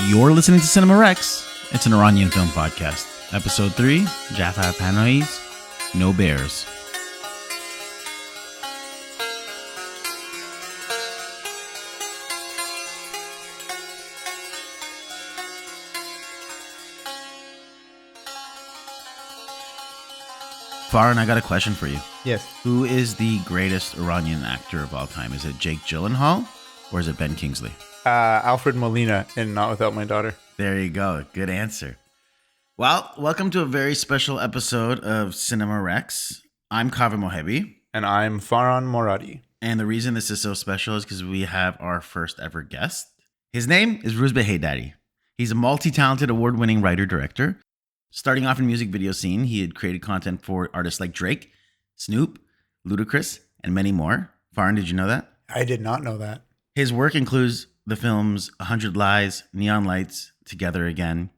You're listening to Cinema Rex. It's an Iranian film podcast. Episode 3, Jafar Panahi's No Bears. Farhan, I got a question for you. Yes. Who is the greatest Iranian actor of all time? Is it Jake Gyllenhaal or is it Ben Kingsley? Alfred Molina in Not Without My Daughter. There you go. Good answer. Well, welcome to a very special episode of Cinema Rex. I'm Kaveh Mohebi. And I'm Farhan Moradi. And the reason this is so special is because we have our first ever guest. His name is Rouzbeh Heydari. He's a multi-talented, award-winning writer-director. Starting off in the music video scene, he had created content for artists like Drake, Snoop, Ludacris, and many more. Farhan, did you know that? I did not know that. His work includes the films 100 Lies, Neon Lights, Together Again.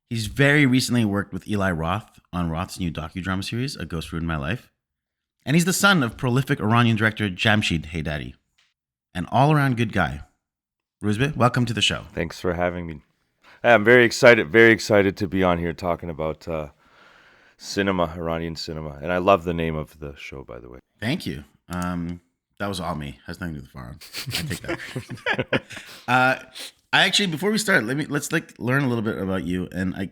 He's very recently worked with Eli Roth on Roth's new docudrama series, A Ghost Ruined My Life. And he's the son of prolific Iranian director Jamshid Heydari. An all-around good guy. Rouzbeh, welcome to the show. Thanks for having me. I'm very excited to be on here talking about cinema, Iranian cinema. And I love the name of the show, by the way. Thank you. That was all me. Has nothing to do with Farhan. I take that. I actually, before we start, let's learn a little bit about you. And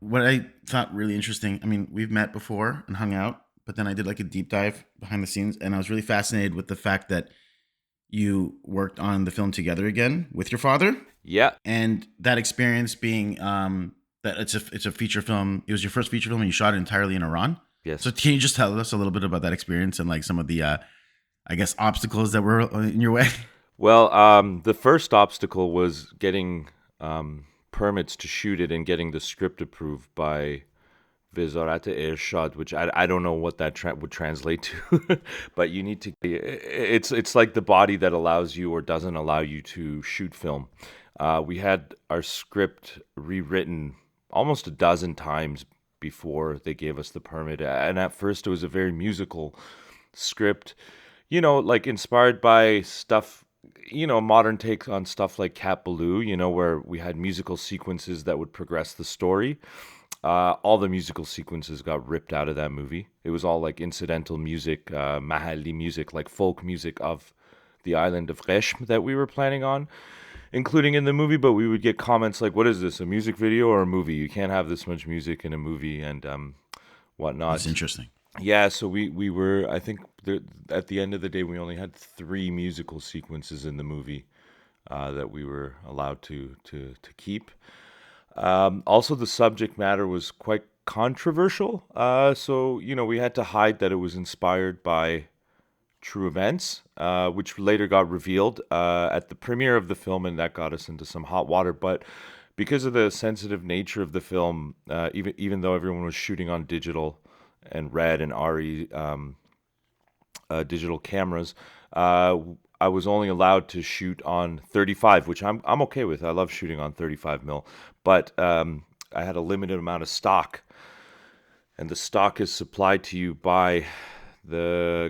what I thought really interesting. I mean, we've met before and hung out, but then I did like a deep dive behind the scenes, and I was really fascinated with the fact that you worked on the film Together Again with your father. Yeah. And that experience being that it's a feature film. It was your first feature film, and you shot it entirely in Iran. Yes. So can you just tell us a little bit about that experience and like some of the, I guess, obstacles that were in your way? Well, the first obstacle was getting permits to shoot it and getting the script approved by Vizarat Irshad, which I don't know what that would translate to, but you need to. It's like the body that allows you or doesn't allow you to shoot film. We had our script rewritten almost a dozen times before they gave us the permit, and at first it was a very musical script, like inspired by stuff. Modern take on stuff like Cat Ballou, where we had musical sequences that would progress the story. All the musical sequences got ripped out of that movie. It was all like incidental music, mahalli music, like folk music of the island of Reshm that we were planning on including in the movie, but we would get comments like, what is this, a music video or a movie? You can't have this much music in a movie and whatnot. That's interesting. Yeah, so we were, I think at the end of the day, we only had 3 musical sequences in the movie that we were allowed to keep. Also, the subject matter was quite controversial. So, we had to hide that it was inspired by true events, which later got revealed at the premiere of the film, and that got us into some hot water. But because of the sensitive nature of the film, even though everyone was shooting on digital and Red and RE digital cameras, I was only allowed to shoot on 35, which I'm okay with. I love shooting on 35 mil, but I had a limited amount of stock, and the stock is supplied to you by the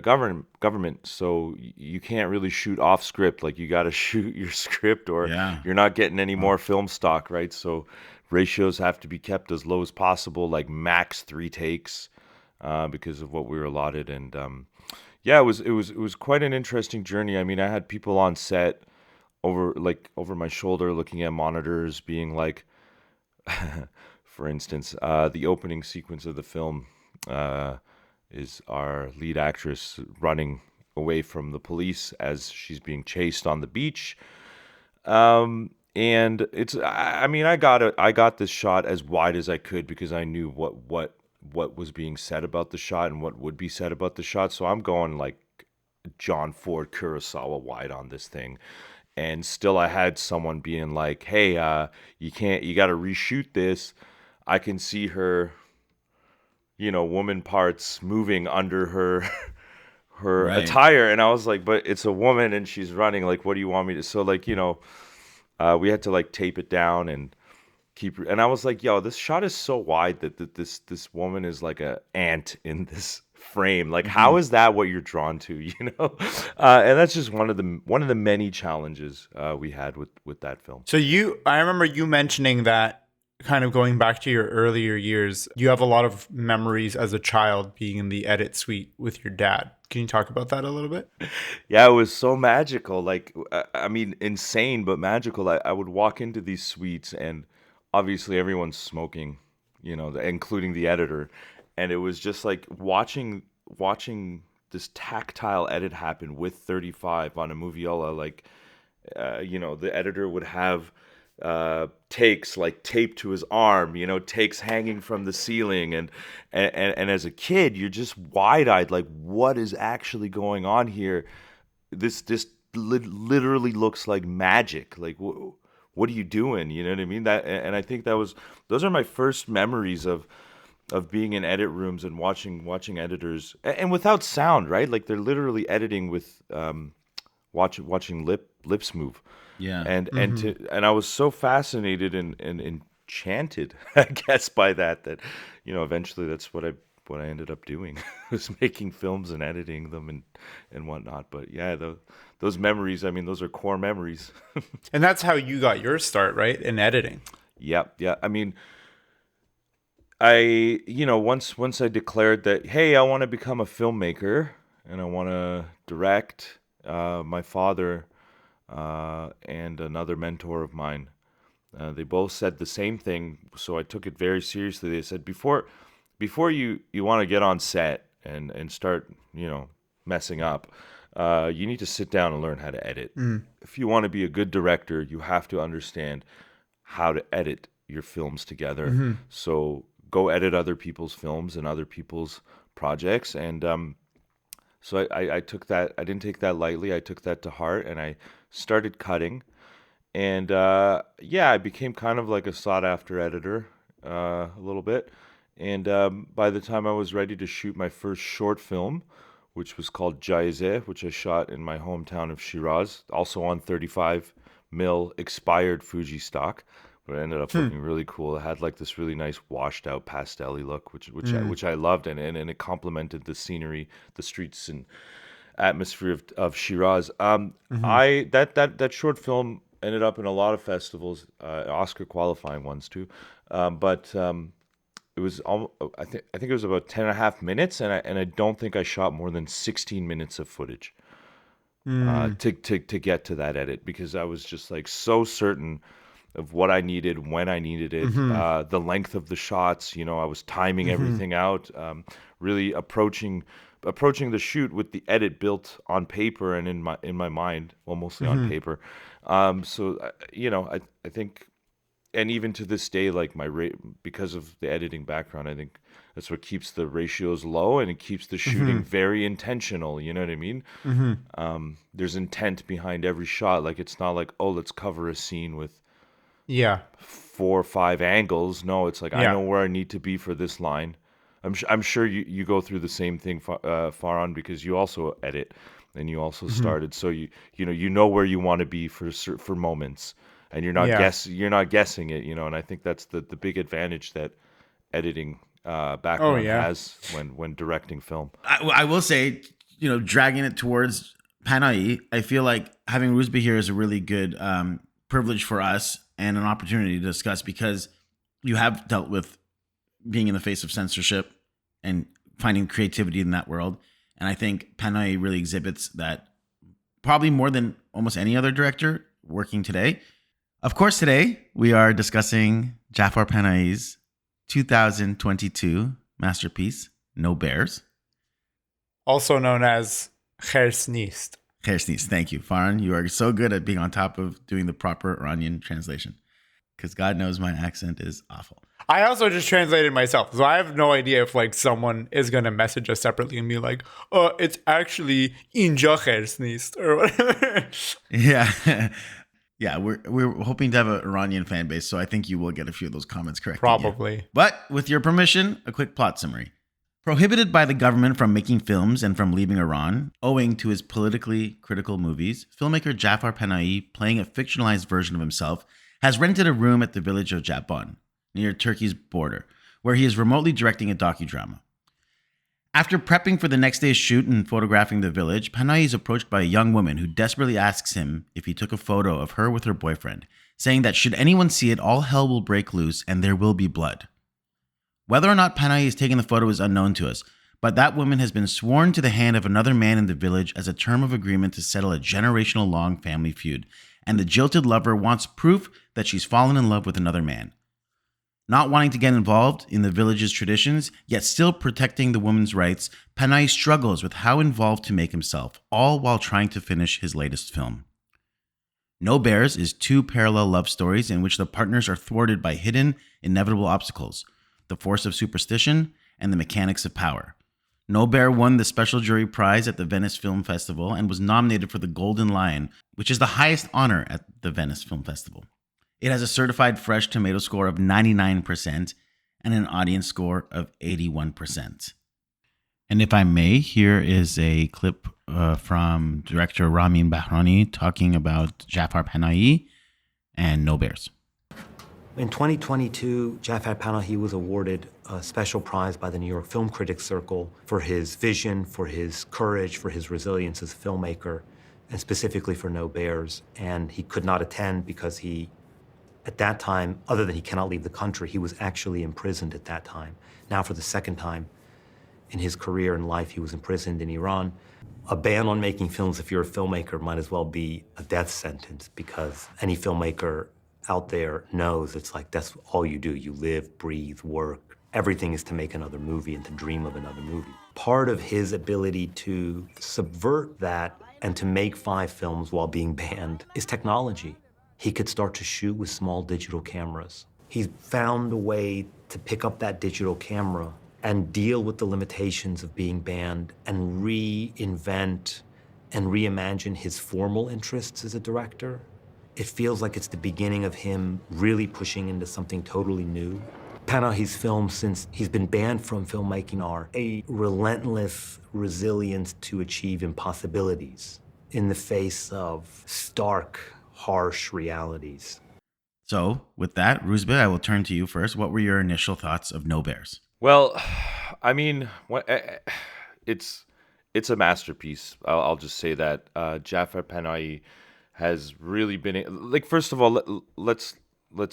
government, so you can't really shoot off script. Like, you got to shoot your script, or you're not getting any more film stock, right? So ratios have to be kept as low as possible, like max 3 takes, because of what we were allotted. And it was quite an interesting journey. I mean, I had people on set over my shoulder looking at monitors, being like, for instance, the opening sequence of the film is our lead actress running away from the police as she's being chased on the beach. And it's, I mean, I got this shot as wide as I could because I knew what was being said about the shot and what would be said about the shot. So I'm going like John Ford Kurosawa wide on this thing. And still I had someone being like, hey, you got to reshoot this. I can see her, woman parts moving under her Right. attire. And I was like, but it's a woman and she's running. Like, what do you want me to? So like, we had to like tape it down and and I was like, yo, this shot is so wide that this woman is like a ant in this frame. Like, how is that what you're drawn to? And that's just one of the many challenges we had with that film. So I remember you mentioning that, kind of going back to your earlier years, you have a lot of memories as a child being in the edit suite with your dad. Can you talk about that a little bit? Yeah, it was so magical. Like, I mean, insane, but magical. I would walk into these suites, and obviously everyone's smoking, including the editor. And it was just like watching this tactile edit happen with 35 on a moviola. Like, the editor would have takes like taped to his arm, takes hanging from the ceiling, and as a kid, you're just wide-eyed, like, what is actually going on here? This literally looks like magic. Like, what are you doing? You know what I mean? And I think those are my first memories of being in edit rooms and watching editors, and without sound, right? Like, they're literally editing with watching lips move. Yeah. And I was so fascinated and enchanted, I guess, by that eventually that's what I ended up doing, was making films and editing them and whatnot. But yeah, those memories, I mean, those are core memories. And that's how you got your start, right? In editing. Yep. Yeah. I mean, once I declared that, hey, I want to become a filmmaker and I want to direct, my father and another mentor of mine, they both said the same thing. So I took it very seriously. They said, before you want to get on set and start, messing up, you need to sit down and learn how to edit. If you want to be a good director, you have to understand how to edit your films together. So go edit other people's films and other people's projects. And so I took that. I didn't take that lightly. I took that to heart, and I started cutting. And I became kind of like a sought-after editor, a little bit. And by the time I was ready to shoot my first short film, which was called Jaize, which I shot in my hometown of Shiraz, also on 35 mil expired Fuji stock, but it ended up looking really cool. It had like this really nice washed out pastel-y look, which I loved, and it complemented the scenery, the streets and atmosphere of Shiraz. I that short film ended up in a lot of festivals, Oscar qualifying ones too. But it was I think it was about 10 and a half minutes, and I don't think I shot more than 16 minutes of footage to get to that edit, because I was just like so certain of what I needed, when I needed it, the length of the shots. I was timing everything out, really approaching the shoot with the edit built on paper and in my mind, well, mostly on paper. So I think, and even to this day, like because of the editing background, I think that's what keeps the ratios low, and it keeps the shooting very intentional. You know what I mean? There's intent behind every shot. Like, it's not like, oh, let's cover a scene with 4 or 5 angles. No, it's like, I know where I need to be for this line. I'm sure you go through the same thing, Farhan, because you also edit and you also started. So you know where you want to be for moments, and you're not guessing it. And I think that's the big advantage that editing background has when directing film. I will say, dragging it towards Panay, I feel like having Rouzbeh here is a really good privilege for us and an opportunity to discuss, because you have dealt with being in the face of censorship and finding creativity in that world. And I think Panay really exhibits that, probably more than almost any other director working today. Of course, today we are discussing Jafar Panay's 2022 masterpiece, No Bears. Also known as Khers Nist. Khers. Thank you, Farhan. You are so good at being on top of doing the proper Iranian translation, because God knows my accent is awful. I also just translated myself, so I have no idea if like someone is gonna message us separately and be like, "Oh, it's actually Inja Khers Nist" or whatever. Yeah, yeah. We're hoping to have an Iranian fan base, so I think you will get a few of those comments correct. Probably. But with your permission, a quick plot summary. Prohibited by the government from making films and from leaving Iran, owing to his politically critical movies, filmmaker Jafar Panahi, playing a fictionalized version of himself, has rented a room at the village of Jabon, near Turkey's border, where he is remotely directing a docudrama. After prepping for the next day's shoot and photographing the village, Panayi is approached by a young woman who desperately asks him if he took a photo of her with her boyfriend, saying that should anyone see it, all hell will break loose and there will be blood. Whether or not Panayi has taken the photo is unknown to us, but that woman has been sworn to the hand of another man in the village as a term of agreement to settle a generational-long family feud, and the jilted lover wants proof that she's fallen in love with another man. Not wanting to get involved in the village's traditions, yet still protecting the woman's rights, Panayi struggles with how involved to make himself, all while trying to finish his latest film. No Bears is two parallel love stories in which the partners are thwarted by hidden, inevitable obstacles, the force of superstition, and the mechanics of power. No Bear won the Special Jury Prize at the Venice Film Festival and was nominated for the Golden Lion, which is the highest honor at the Venice Film Festival. It has a certified fresh tomato score of 99% and an audience score of 81%. And if I may, here is a clip from director Ramin Bahrani talking about Jafar Panahi and No Bears. In 2022, Jafar Panahi was awarded a special prize by the New York Film Critics Circle for his vision, for his courage, for his resilience as a filmmaker, and specifically for No Bears. And he could not attend because he, at that time, other than he cannot leave the country, he was actually imprisoned at that time. Now, for the second time in his career and life, he was imprisoned in Iran. A ban on making films, if you're a filmmaker, might as well be a death sentence, because any filmmaker out there knows it's like that's all you do. You live, breathe, work. Everything is to make another movie and to dream of another movie. Part of his ability to subvert that and to make 5 films while being banned is technology. He could start to shoot with small digital cameras. He's found a way to pick up that digital camera and deal with the limitations of being banned and reinvent and reimagine his formal interests as a director. It feels like it's the beginning of him really pushing into something totally new. Panahi's films, since he's been banned from filmmaking, are a relentless resilience to achieve impossibilities in the face of stark, harsh realities. So, with that, Rouzbeh, I will turn to you first. What were your initial thoughts of No Bears? Well, I mean, it's a masterpiece. I'll just say that Jafar Panahi has really been like. First of all, let's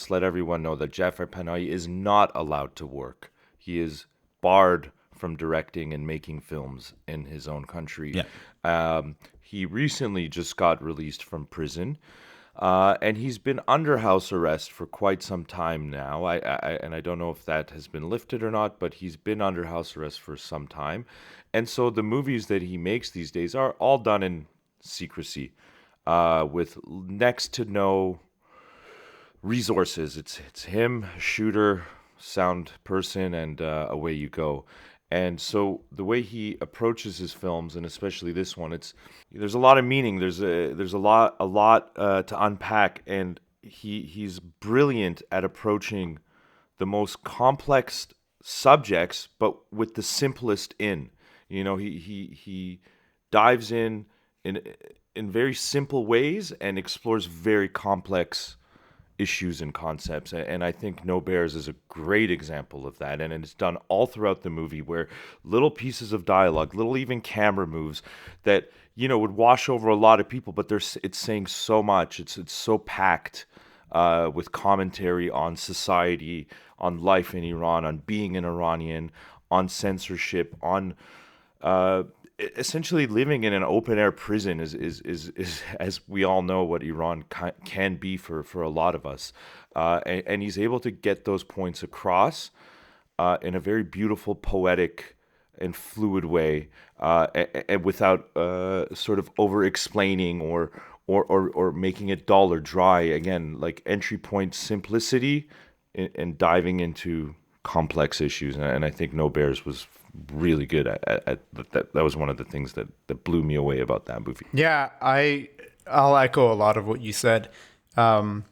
let everyone know that Jafar Panahi is not allowed to work. He is barred from directing and making films in his own country. Yeah. He recently just got released from prison. And he's been under house arrest for quite some time now. I don't know if that has been lifted or not, but he's been under house arrest for some time. And so the movies that he makes these days are all done in secrecy, with next to no resources. It's him, shooter, sound person, and away you go. And so the way he approaches his films, and especially this one, there's a lot of meaning. There's a lot to unpack, and he's brilliant at approaching the most complex subjects, but with the simplest in. You know, he dives in very simple ways and explores very complex issues and concepts, and I think No Bears is a great example of that, and it's done all throughout the movie, where little pieces of dialogue, little even camera moves that would wash over a lot of people, but it's saying so much. It's so packed with commentary on society, on life in Iran, on being an Iranian, on censorship, on essentially living in an open air prison is as we all know what Iran can be for a lot of us, and he's able to get those points across in a very beautiful, poetic, and fluid way, and without sort of over explaining or making it dull or dry. Again, like entry point simplicity and diving into complex issues, and I think No Bears was really good at that. That was one of the things that blew me away about that movie. Yeah, I'll echo a lot of what you said. My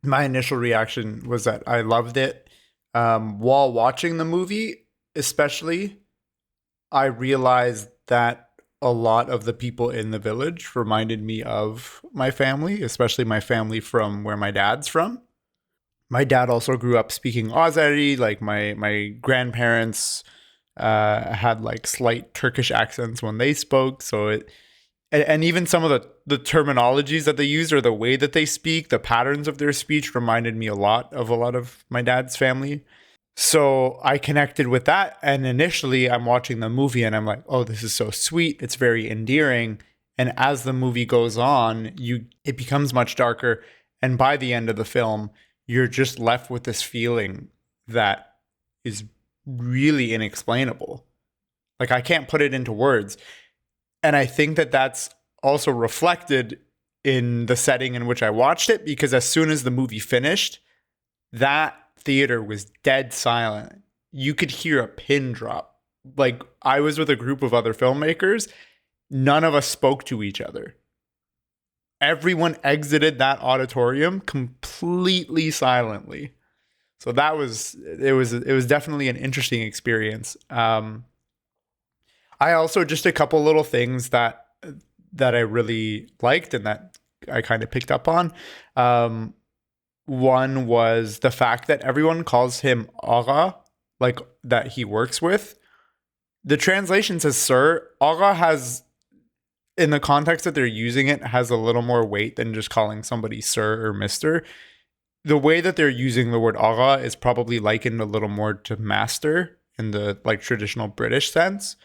initial reaction was that I loved it. While watching the movie, especially, I realized that a lot of the people in the village reminded me of my family, especially my family from where my dad's from. My dad also grew up speaking Azeri. Like my grandparents had like slight Turkish accents when they spoke. So and even some of the terminologies that they use or the way that they speak, the patterns of their speech reminded me a lot of my dad's family. So I connected with that. And initially I'm watching the movie and I'm like, oh, this is so sweet. It's very endearing. And as the movie goes on, it becomes much darker. And by the end of the film, you're just left with this feeling that is really inexplainable. Like I can't put it into words. And I think that that's also reflected in the setting in which I watched it, because as soon as the movie finished, that theater was dead silent. You could hear a pin drop. Like I was with a group of other filmmakers. None of us spoke to each other. Everyone exited that auditorium completely silently. So it was definitely an interesting experience. I also, just a couple little things that I really liked and that I kind of picked up on. One was the fact that everyone calls him Aga, like that he works with. The translation says sir. Aga has, in the context that they're using it, has a little more weight than just calling somebody sir or mister. The way that they're using the word Aga is probably likened a little more to master in the like traditional British sense.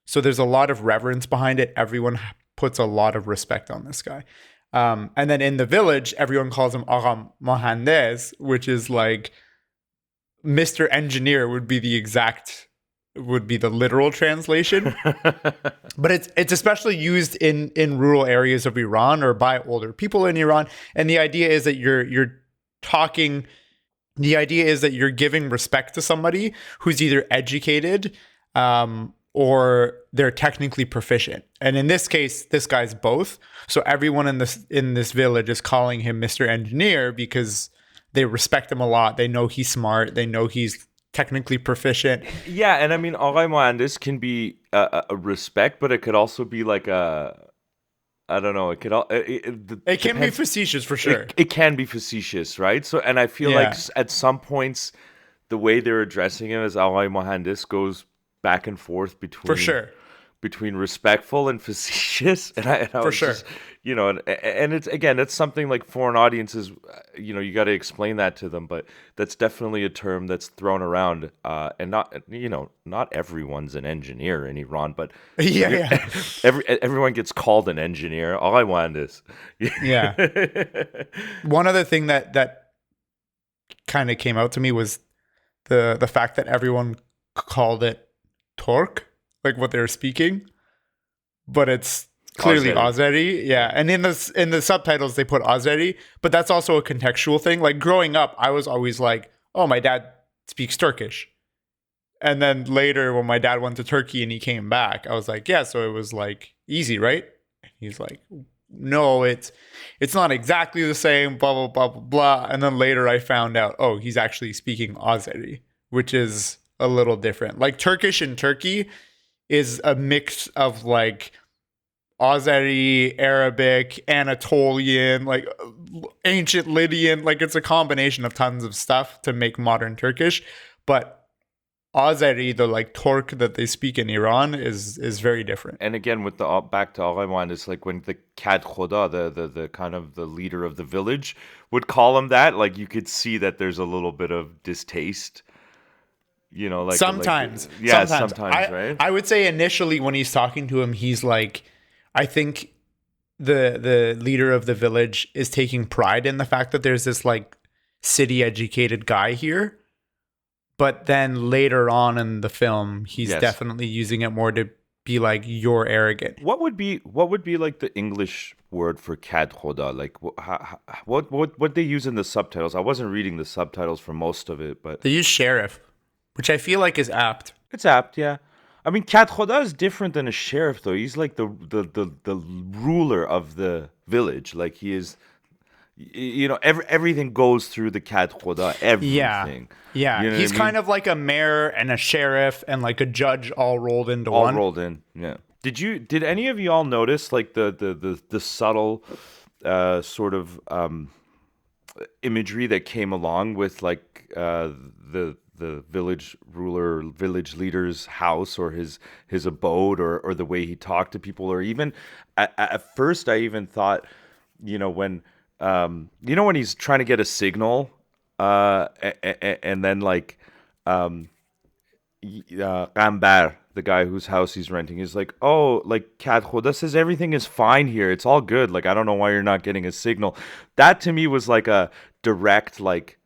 So there's a lot of reverence behind it. Everyone puts a lot of respect on this guy. And then in the village, everyone calls him Agha Mohandes, which is like Mr. Engineer would be the literal translation. But it's especially used in rural areas of Iran or by older people in Iran. And the idea is that you're giving respect to somebody who's either educated, or they're technically proficient. And in this case, this guy's both. So everyone in this village is calling him Mr. Engineer because they respect him a lot. They know he's smart. They know he's technically proficient. Yeah, and I mean, Aghay Mohandes can be a respect, but it could also be like I don't know. It could it can be facetious for sure. It can be facetious, right? So, and I feel like at some points, the way they're addressing him as Aghay Mohandes goes back and forth between respectful and facetious, and I for sure, just, and it's something like foreign audiences, you got to explain that to them, but that's definitely a term that's thrown around, and not everyone's an engineer in Iran, but everyone gets called an engineer. All I want is One other thing that kind of came out to me was the fact that everyone called it Torque, like what they're speaking, but it's clearly Azeri. Yeah, and in the subtitles they put Azeri, but that's also a contextual thing. Like growing up, I was always like, "Oh, my dad speaks Turkish," and then later when my dad went to Turkey and he came back, I was like, "Yeah, so it was like easy, right?" And he's like, "No, it's not exactly the same." Blah blah blah blah blah. And then later I found out, oh, he's actually speaking Azeri, which is a little different. Like Turkish in Turkey is a mix of like Azeri, Arabic, Anatolian, like ancient Lydian. Like it's a combination of tons of stuff to make modern Turkish. But Azeri, the like Turk that they speak in Iran, is very different. And again, with the back to Al-Ghayman, it's like when the Kad Khoda, the kind of the leader of the village, would call him that. Like you could see that there's a little bit of distaste. Like sometimes, right? I would say initially when he's talking to him, he's like, I think the leader of the village is taking pride in the fact that there's this like city educated guy here. But then later on in the film, he's definitely using it more to be like, you're arrogant. What would be like the English word for Kad Khoda? Like what they use in the subtitles? I wasn't reading the subtitles for most of it, but they use sheriff, which I feel like is apt. It's apt, yeah. I mean, Kad Khoda is different than a sheriff, though. He's like the ruler of the village. Like he is, everything goes through the Kad Khoda. Everything. Yeah. He's kind of like a mayor and a sheriff and like a judge all rolled into one. All rolled in. Yeah. Did any of you all notice like the subtle sort of imagery that came along with like the village ruler, village leader's house, or his abode, or the way he talked to people, or even at first I even thought, when when he's trying to get a signal, and then like Gamber, the guy whose house he's renting, is like, oh, like Kat Khoda says everything is fine here. It's all good. Like, I don't know why you're not getting a signal. That to me was like a direct like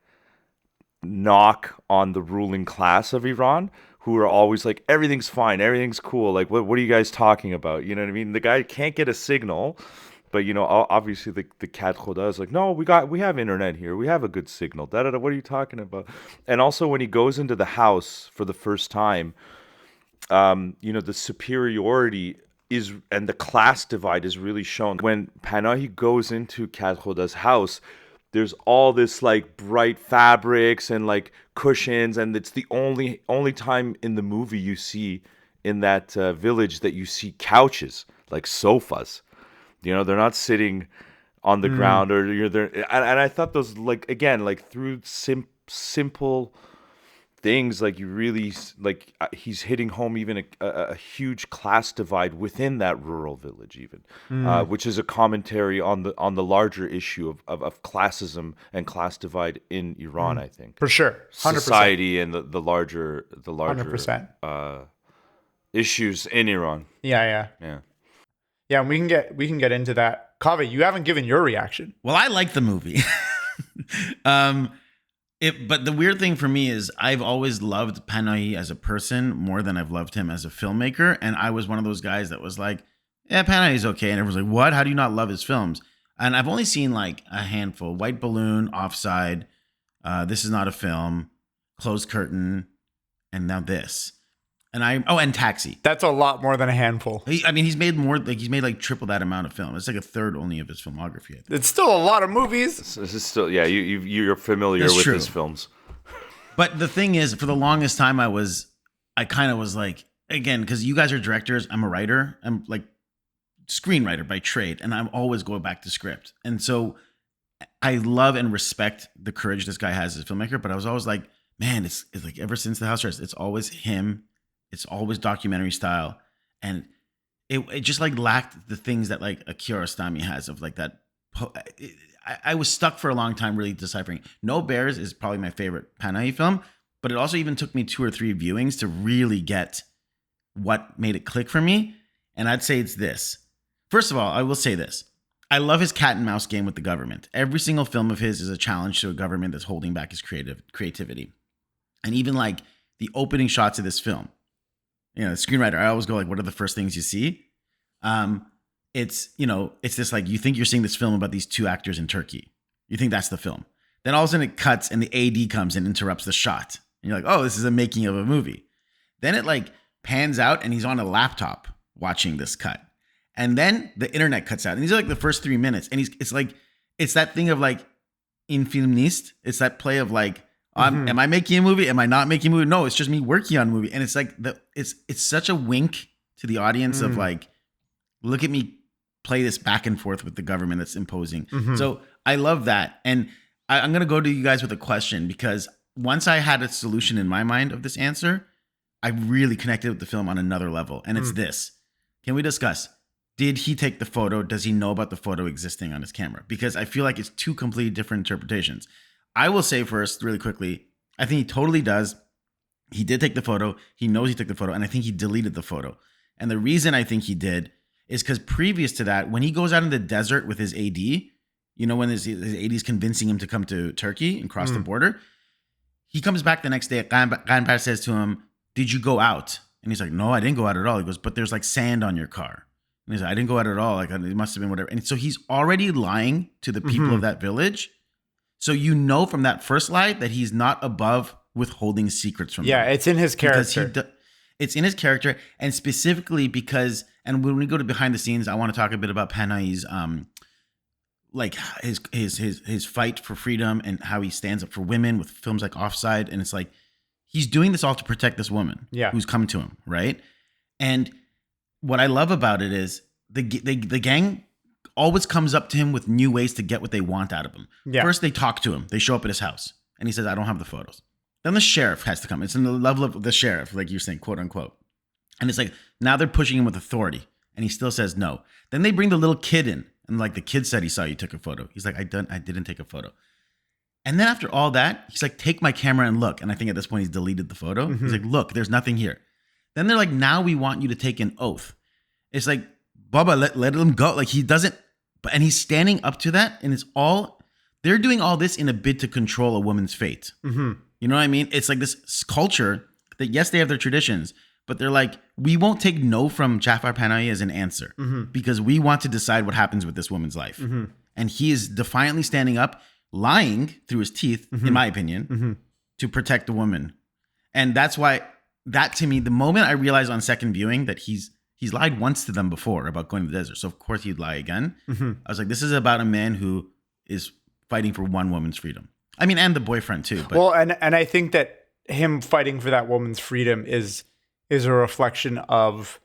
knock on the ruling class of Iran, who are always like, everything's fine, everything's cool. Like, what are you guys talking about? You know what I mean? The guy can't get a signal. But obviously the Kat Khoda is like, no, we have internet here. We have a good signal. Da da da. What are you talking about? And also when he goes into the house for the first time, the superiority is and the class divide is really shown. When Panahi goes into Kat Khoda's house, there's all this like bright fabrics and like cushions, and it's the only time in the movie you see in that village that you see couches, like sofas. They're not sitting on the ground, or you're there. And I thought those, like, again, like through simple things, like you really like he's hitting home even a huge class divide within that rural village, even, which is a commentary on the larger issue of classism and class divide in Iran. I think For sure. 100%. society and the larger 100%. Issues in Iran. Yeah. Yeah, and we can get into that. Kaveh, you haven't given your reaction. Well, I like the movie. But the weird thing for me is I've always loved Panahi as a person more than I've loved him as a filmmaker. And I was one of those guys that was like, yeah, Panahi's okay. And everyone's like, what? How do you not love his films? And I've only seen like a handful: White Balloon, Offside, This Is Not a Film, Closed Curtain, and now this. And Taxi. That's a lot more than a handful. He's made more, like he's made like triple that amount of film. It's like a third only of his filmography, I think. It's still a lot of movies. This is still, you're familiar That's with true. his films. But the thing is, for the longest time, I kind of was like, again, because you guys are directors, I'm a writer, I'm like screenwriter by trade, and I'm always going back to script. And so I love and respect the courage this guy has as a filmmaker, but I was always like, man, it's like ever since The House Arrest, it's always him. It's always documentary style, and it just like lacked the things that like a Kiarostami has of like that. I was stuck for a long time really deciphering. No Bears is probably my favorite Panahi film, but it also even took me 2 or 3 viewings to really get what made it click for me. And I'd say it's this. First of all, I will say this. I love his cat and mouse game with the government. Every single film of his is a challenge to a government that's holding back his creativity. And even like the opening shots of this film, the screenwriter, I always go like, what are the first things you see? It's this like, you think you're seeing this film about these 2 actors in Turkey. You think that's the film. Then all of a sudden it cuts and the AD comes and interrupts the shot. And you're like, oh, this is a making of a movie. Then it like pans out and he's on a laptop watching this cut. And then the internet cuts out. And these are like the first 3 minutes. And it's that thing of like, in filmnist, it's that play of like, am I making a movie? Am I not making a movie? No, it's just me working on a movie. And it's like it's such a wink to the audience of like, look at me play this back and forth with the government that's imposing. So I love that. And I'm going to go to you guys with a question, because once I had a solution in my mind of this answer, I really connected with the film on another level. And it's this. Can we discuss? Did he take the photo? Does he know about the photo existing on his camera? Because I feel like it's 2 completely different interpretations. I will say first, really quickly, I think he totally does. He did take the photo. He knows he took the photo. And I think he deleted the photo. And the reason I think he did is because previous to that, when he goes out in the desert with his AD, when his AD is convincing him to come to Turkey and cross the border, he comes back the next day. Ganbar says to him, did you go out? And he's like, no, I didn't go out at all. He goes, but there's like sand on your car. And he's like, I didn't go out at all. Like, it must have been whatever. And so he's already lying to the people of that village. So from that first lie that he's not above withholding secrets from them. Yeah, it's in his character. It's in his character, and specifically because, and when we go to behind the scenes, I want to talk a bit about Panahi's like his fight for freedom and how he stands up for women with films like Offside. And it's like he's doing this all to protect this woman who's come to him, right? And what I love about it is the gang always comes up to him with new ways to get what they want out of him. Yeah. First, they talk to him. They show up at his house. And he says, I don't have the photos. Then the sheriff has to come. It's in the level of the sheriff, like you're saying, quote unquote. And it's like, now they're pushing him with authority. And he still says no. Then they bring the little kid in. And like the kid said he saw you took a photo. He's like, I didn't take a photo. And then after all that, he's like, take my camera and look. And I think at this point he's deleted the photo. He's like, look, there's nothing here. Then they're like, now we want you to take an oath. It's like, Bubba, let him go. Like he doesn't, and he's standing up to that. And it's all, they're doing all this in a bid to control a woman's fate. You know what I mean? It's like this culture that, yes, they have their traditions, but they're like, we won't take no from Jafar Panahi as an answer because we want to decide what happens with this woman's life. And he is defiantly standing up, lying through his teeth, in my opinion, to protect the woman. And that's why, that to me, the moment I realized on second viewing that he's lied once to them before about going to the desert. So of course he'd lie again. I was like, this is about a man who is fighting for one woman's freedom. I mean, and the boyfriend too. But. Well, and I think that him fighting for that woman's freedom is a reflection of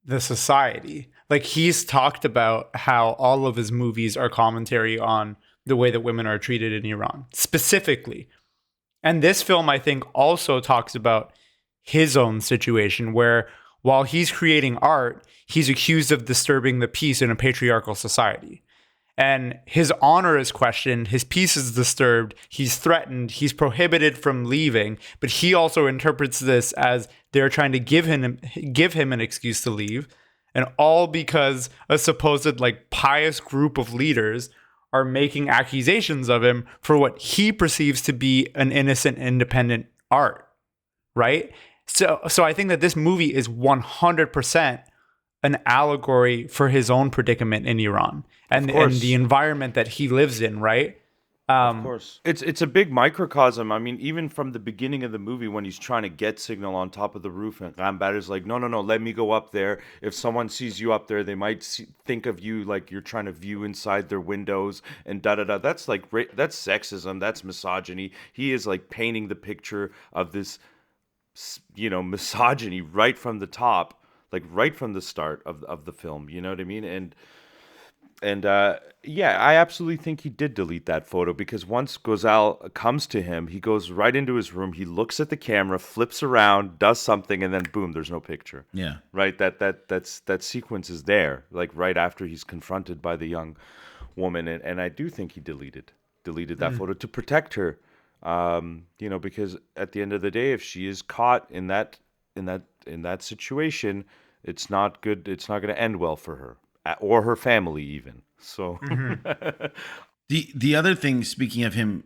the society. Like he's talked about how all of his movies are commentary on the way that women are treated in Iran, specifically. And this film, I think, also talks about his own situation where while he's creating art, he's accused of disturbing the peace in a patriarchal society. And his honor is questioned, his peace is disturbed, he's threatened, he's prohibited from leaving, but he also interprets this as they're trying to give him an excuse to leave, and all because a supposed like pious group of leaders are making accusations of him for what he perceives to be an innocent, independent art, right? So I think that this movie is 100% an allegory for his own predicament in Iran and the environment that he lives in, right? Of course. It's a big microcosm. I mean, even from the beginning of the movie when he's trying to get Signal on top of the roof and Rambat is like, no, let me go up there. If someone sees you up there, they might think of you like you're trying to view inside their windows and da-da-da. That's like, that's sexism. That's misogyny. He is like painting the picture of this, misogyny right from the top, like right from the start of the film. You know what I mean? And yeah, I absolutely think he did delete that photo because once Ghazal comes to him, he goes right into his room. He looks at the camera, flips around, does something, and then boom, there's no picture. Yeah, right. That sequence is there, like right after he's confronted by the young woman, and I do think he deleted that photo to protect her. Because at the end of the day, if she is caught in that situation, it's not good. It's not going to end well for her. Or her family, even. So, the other thing, speaking of him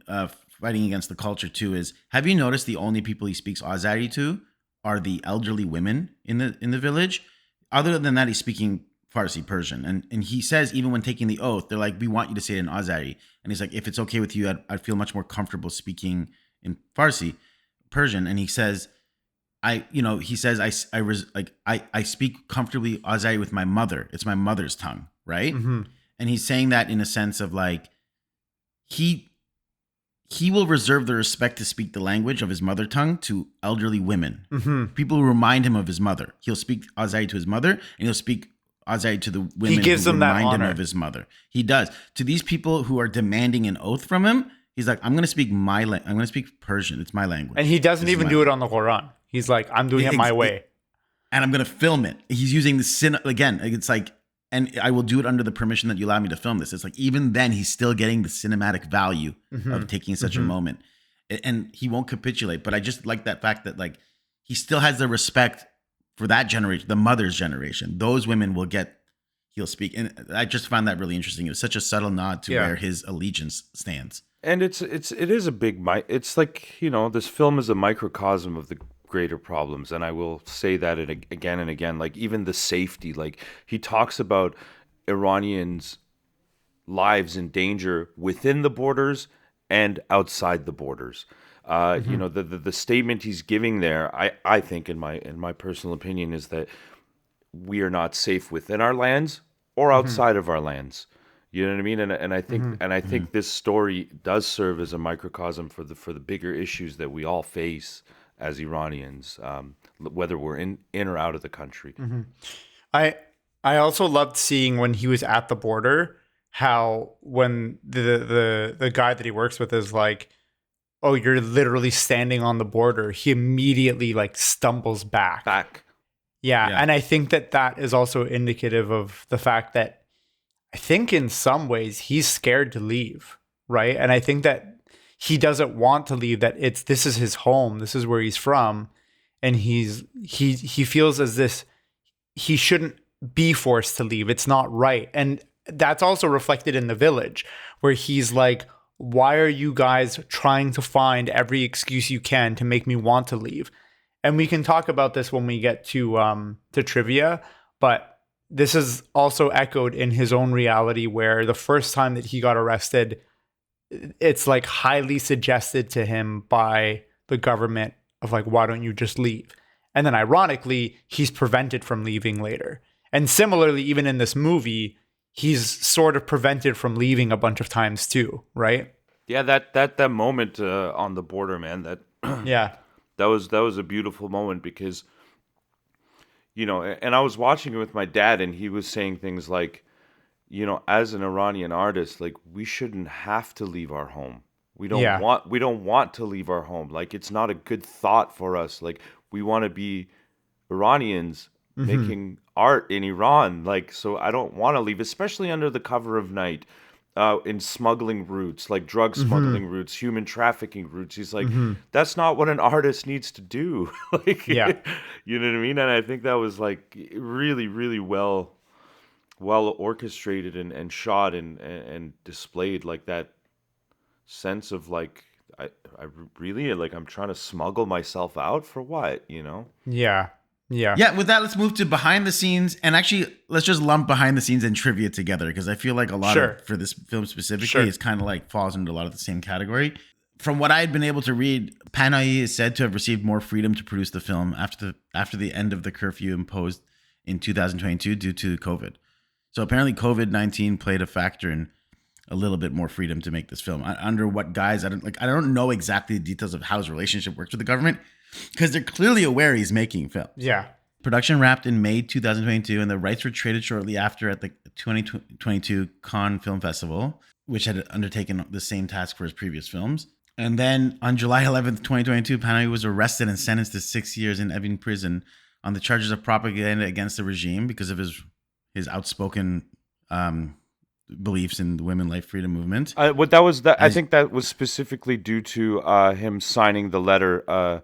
fighting against the culture too, is have you noticed the only people he speaks Azari to are the elderly women in the village? Other than that, he's speaking Farsi, Persian, and he says even when taking the oath, they're like, "We want you to say it in Azari," and he's like, "If it's okay with you, I'd feel much more comfortable speaking in Farsi, Persian," and he says. I speak comfortably Azari with my mother. It's my mother's tongue, right? And he's saying that in a sense of like, he will reserve the respect to speak the language of his mother tongue to elderly women. People who remind him of his mother. He'll speak Azari to his mother, and he'll speak Azari to the women who remind him of his mother. He does. To these people who are demanding an oath from him, he's like, I'm going to speak I'm going to speak Persian. It's my language. And he doesn't even do it on the Quran. He's like, I'm doing it my way. And I'm going to film it. He's using the again, it's like, and I will do it under the permission that you allow me to film this. It's like, even then he's still getting the cinematic value of taking such a moment, and he won't capitulate. But I just like that fact that like, he still has the respect for that generation, the mother's generation. Those women he'll speak. And I just found that really interesting. It was such a subtle nod to where his allegiance stands. And it is a big, it's like, this film is a microcosm of the greater problems, and I will say that again and again. Like even the safety, like he talks about Iranians' lives in danger within the borders and outside the borders. The statement he's giving there, I think in my personal opinion, is that we are not safe within our lands or outside of our lands. You know what I mean? And I think this story does serve as a microcosm for the bigger issues that we all face as Iranians, whether we're in or out of the country. I also loved seeing when he was at the border, how when the guy that he works with is like, oh, you're literally standing on the border, he immediately like stumbles back. Yeah. Yeah. And I think that is also indicative of the fact that I think in some ways he's scared to leave, right? And I think that he doesn't want to leave, that this is his home, this is where he's from, and he feels as this he shouldn't be forced to leave. It's not right. And that's also reflected in the village, where he's like, why are you guys trying to find every excuse you can to make me want to leave? And we can talk about this when we get to trivia, but this is also echoed in his own reality, where the first time that he got arrested, it's like highly suggested to him by the government of like, why don't you just leave? And then ironically, he's prevented from leaving later. And similarly, even in this movie, he's sort of prevented from leaving a bunch of times too, right? Yeah, that moment on the border, man, Yeah. that was a beautiful moment, because, you know, and I was watching it with my dad, and he was saying things like, you know, as an Iranian artist, like, we shouldn't have to leave our home. We don't want to leave our home. Like, it's not a good thought for us. Like, we want to be Iranians making art in Iran. Like, so I don't want to leave, especially under the cover of night, in smuggling routes, like drug smuggling routes, human trafficking routes. He's like, that's not what an artist needs to do. Like, Yeah. you know what I mean? And I think that was like really, really well orchestrated and shot and displayed, like that sense of like, I really, like, I'm trying to smuggle myself out for what, you know? Yeah. Yeah. Yeah, with that, let's move to behind the scenes. And actually, let's just lump behind the scenes and trivia together, because I feel like a lot Sure. of, for this film specifically, Sure. it's kind of like falls into a lot of the same category. From what I had been able to read, Panahi is said to have received more freedom to produce the film after the end of the curfew imposed in 2022 due to COVID. So apparently COVID-19 played a factor in a little bit more freedom to make this film. Under what guise? I don't know exactly the details of how his relationship works with the government, because they're clearly aware he's making film. Yeah. Production wrapped in May 2022, and the rights were traded shortly after at the 2022 Cannes Film Festival, which had undertaken the same task for his previous films. And then on July 11th, 2022, Panahi was arrested and sentenced to 6 years in Evin prison on the charges of propaganda against the regime because of his outspoken beliefs in the women life freedom movement. I think that was specifically due to him signing the letter,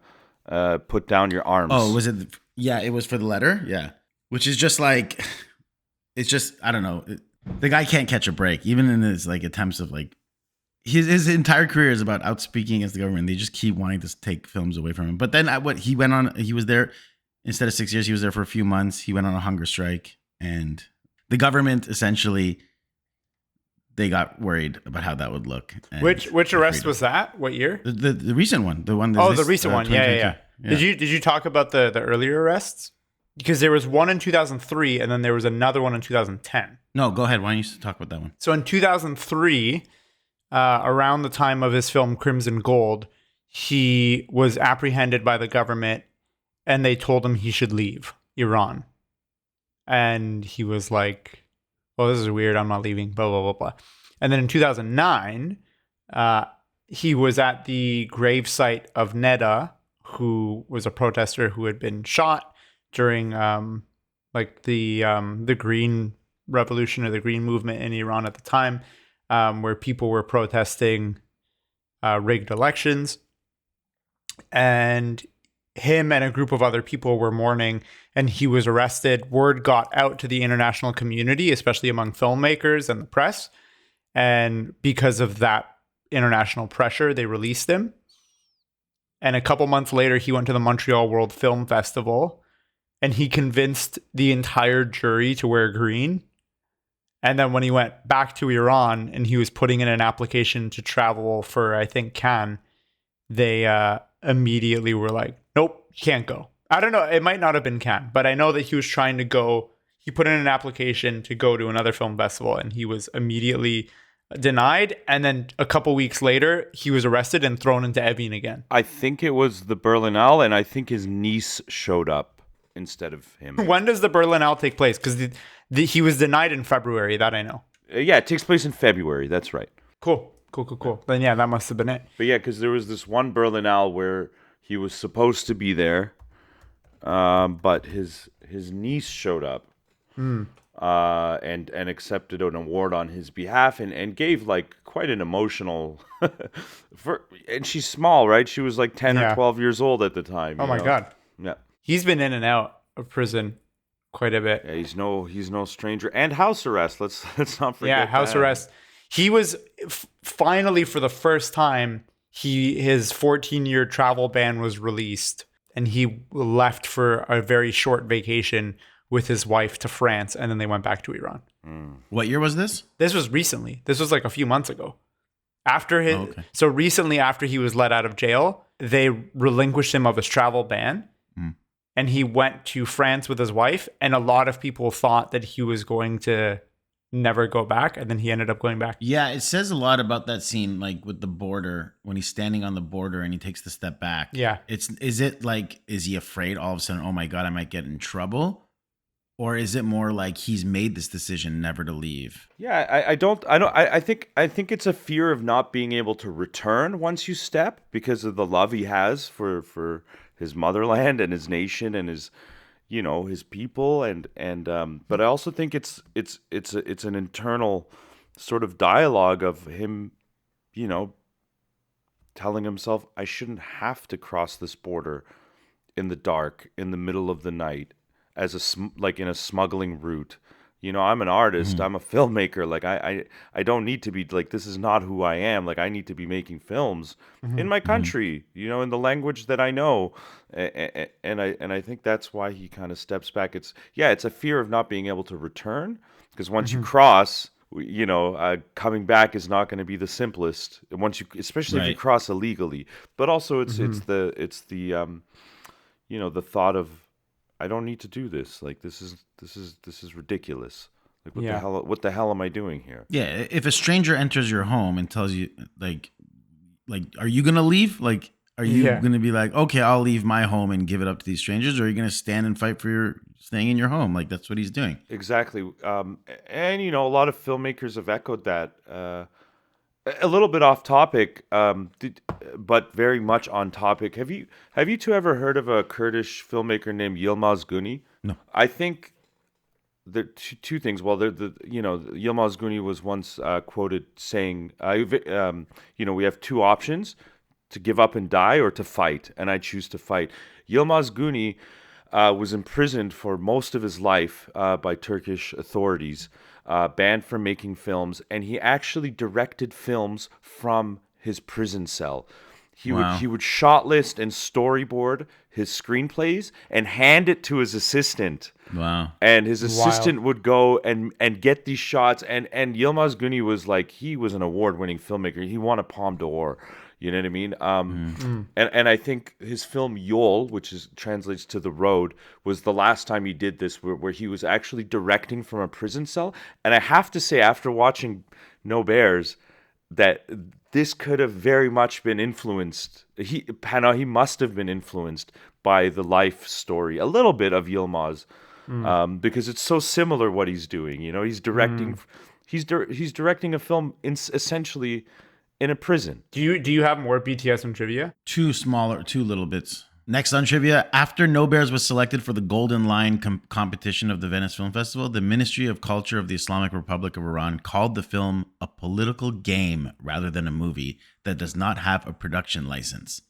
put down your arms. Oh, was it? Yeah, it was for the letter. Yeah. Which is just like, it's just, I don't know. The guy can't catch a break, even in his like attempts of like, his entire career is about outspeaking against the government. They just keep wanting to take films away from him. But then he went on, he was there, instead of 6 years, he was there for a few months. He went on a hunger strike, and the government essentially, they got worried about how that would look. Which arrest was that? What year? The recent one, the one. The recent one. Yeah. Did you talk about the earlier arrests? Because there was one in 2003, and then there was another one in 2010. No, go ahead. Why don't you talk about that one? So in 2003, around the time of his film Crimson Gold, he was apprehended by the government, and they told him he should leave Iran. And he was like, well, this is weird. I'm not leaving, blah, blah, blah, blah. And then in 2009, he was at the gravesite of Neda, who was a protester who had been shot during the Green Revolution or the Green Movement in Iran at the time, where people were protesting rigged elections. And him and a group of other people were mourning, and he was arrested. Word got out to the international community, especially among filmmakers and the press. And because of that international pressure, they released him. And a couple months later, he went to the Montreal World Film Festival, and he convinced the entire jury to wear green. And then when he went back to Iran and he was putting in an application to travel for, I think, Cannes, they immediately were like, nope, you can't go. I don't know. It might not have been Cannes, but I know that he was trying to go. He put in an application to go to another film festival, and he was immediately denied. And then a couple weeks later, he was arrested and thrown into Evin again. I think it was the Berlinale, and I think his niece showed up instead of him. When does the Berlinale take place? Because he was denied in February, that I know. Yeah, it takes place in February. That's right. Cool. Cool. Then yeah, that must have been it. But yeah, because there was this one Berlinale where he was supposed to be there, but his niece showed up, and accepted an award on his behalf, and gave like quite an emotional. And she's small, right? She was like 10 or 12 years old at the time. Oh my God. Yeah. He's been in and out of prison quite a bit. Yeah, he's no stranger. And house arrest. Let's not forget. Yeah, house that. arrest. He was finally, for the first time, his 14-year travel ban was released, and he left for a very short vacation with his wife to France, and then they went back to Iran. What year was this? This was recently. This was like a few months ago. Okay. So recently, after he was let out of jail, they relinquished him of his travel ban, and he went to France with his wife. And a lot of people thought that he was going to never go back, and then he ended up going back. Yeah, it says a lot about that scene, like with the border, when he's standing on the border and he takes the step back. Yeah. Is it like, is he afraid all of a sudden, oh my God, I might get in trouble? Or is it more like he's made this decision never to leave? Yeah, I think it's a fear of not being able to return once you step, because of the love he has for his motherland and his nation and his, his people, and but I also think it's an internal sort of dialogue of him, telling himself, I shouldn't have to cross this border in the dark, in the middle of the night, as like in a smuggling route. I'm an artist, I'm a filmmaker. Like I don't need to be, like, this is not who I am. Like, I need to be making films in my country, in the language that I know. And I think that's why he kind of steps back. It's a fear of not being able to return, because once you cross, coming back is not going to be the simplest. Once you, especially if you cross illegally. But also it's the the thought of, I don't need to do this. Like, this is ridiculous. Like, what the hell am I doing here? Yeah, if a stranger enters your home and tells you, like, are you gonna leave? Like, are you gonna be like, okay, I'll leave my home and give it up to these strangers, or are you gonna stand and fight for your staying in your home? Like, that's what he's doing. Exactly. And a lot of filmmakers have echoed that. A little bit off topic, but very much on topic. Have you two ever heard of a Kurdish filmmaker named Yilmaz Güney? No. I think there are two things. Well, Yilmaz Güney was once quoted saying, we have two options: to give up and die, or to fight, and I choose to fight. Yilmaz Güney was imprisoned for most of his life by Turkish authorities. Banned from making films, and he actually directed films from his prison cell. He would shot list and storyboard his screenplays and hand it to his assistant. Wow. And his assistant would go and get these shots. And Yilmaz Güney was like, he was an award-winning filmmaker. He won a Palme d'Or. You know what I mean? And I think his film Yol, which translates to The Road, was the last time he did this, where he was actually directing from a prison cell. And I have to say, after watching No Bears, that this could have very much been influenced. He must have been influenced by the life story, a little bit, of Yilmaz, because it's so similar what he's doing. He's directing, he's directing a film essentially in a prison. Do you have more BTS and trivia? Two little bits. Next on trivia, after No Bears was selected for the Golden Lion competition of the Venice Film Festival, the Ministry of Culture of the Islamic Republic of Iran called the film a political game rather than a movie that does not have a production license.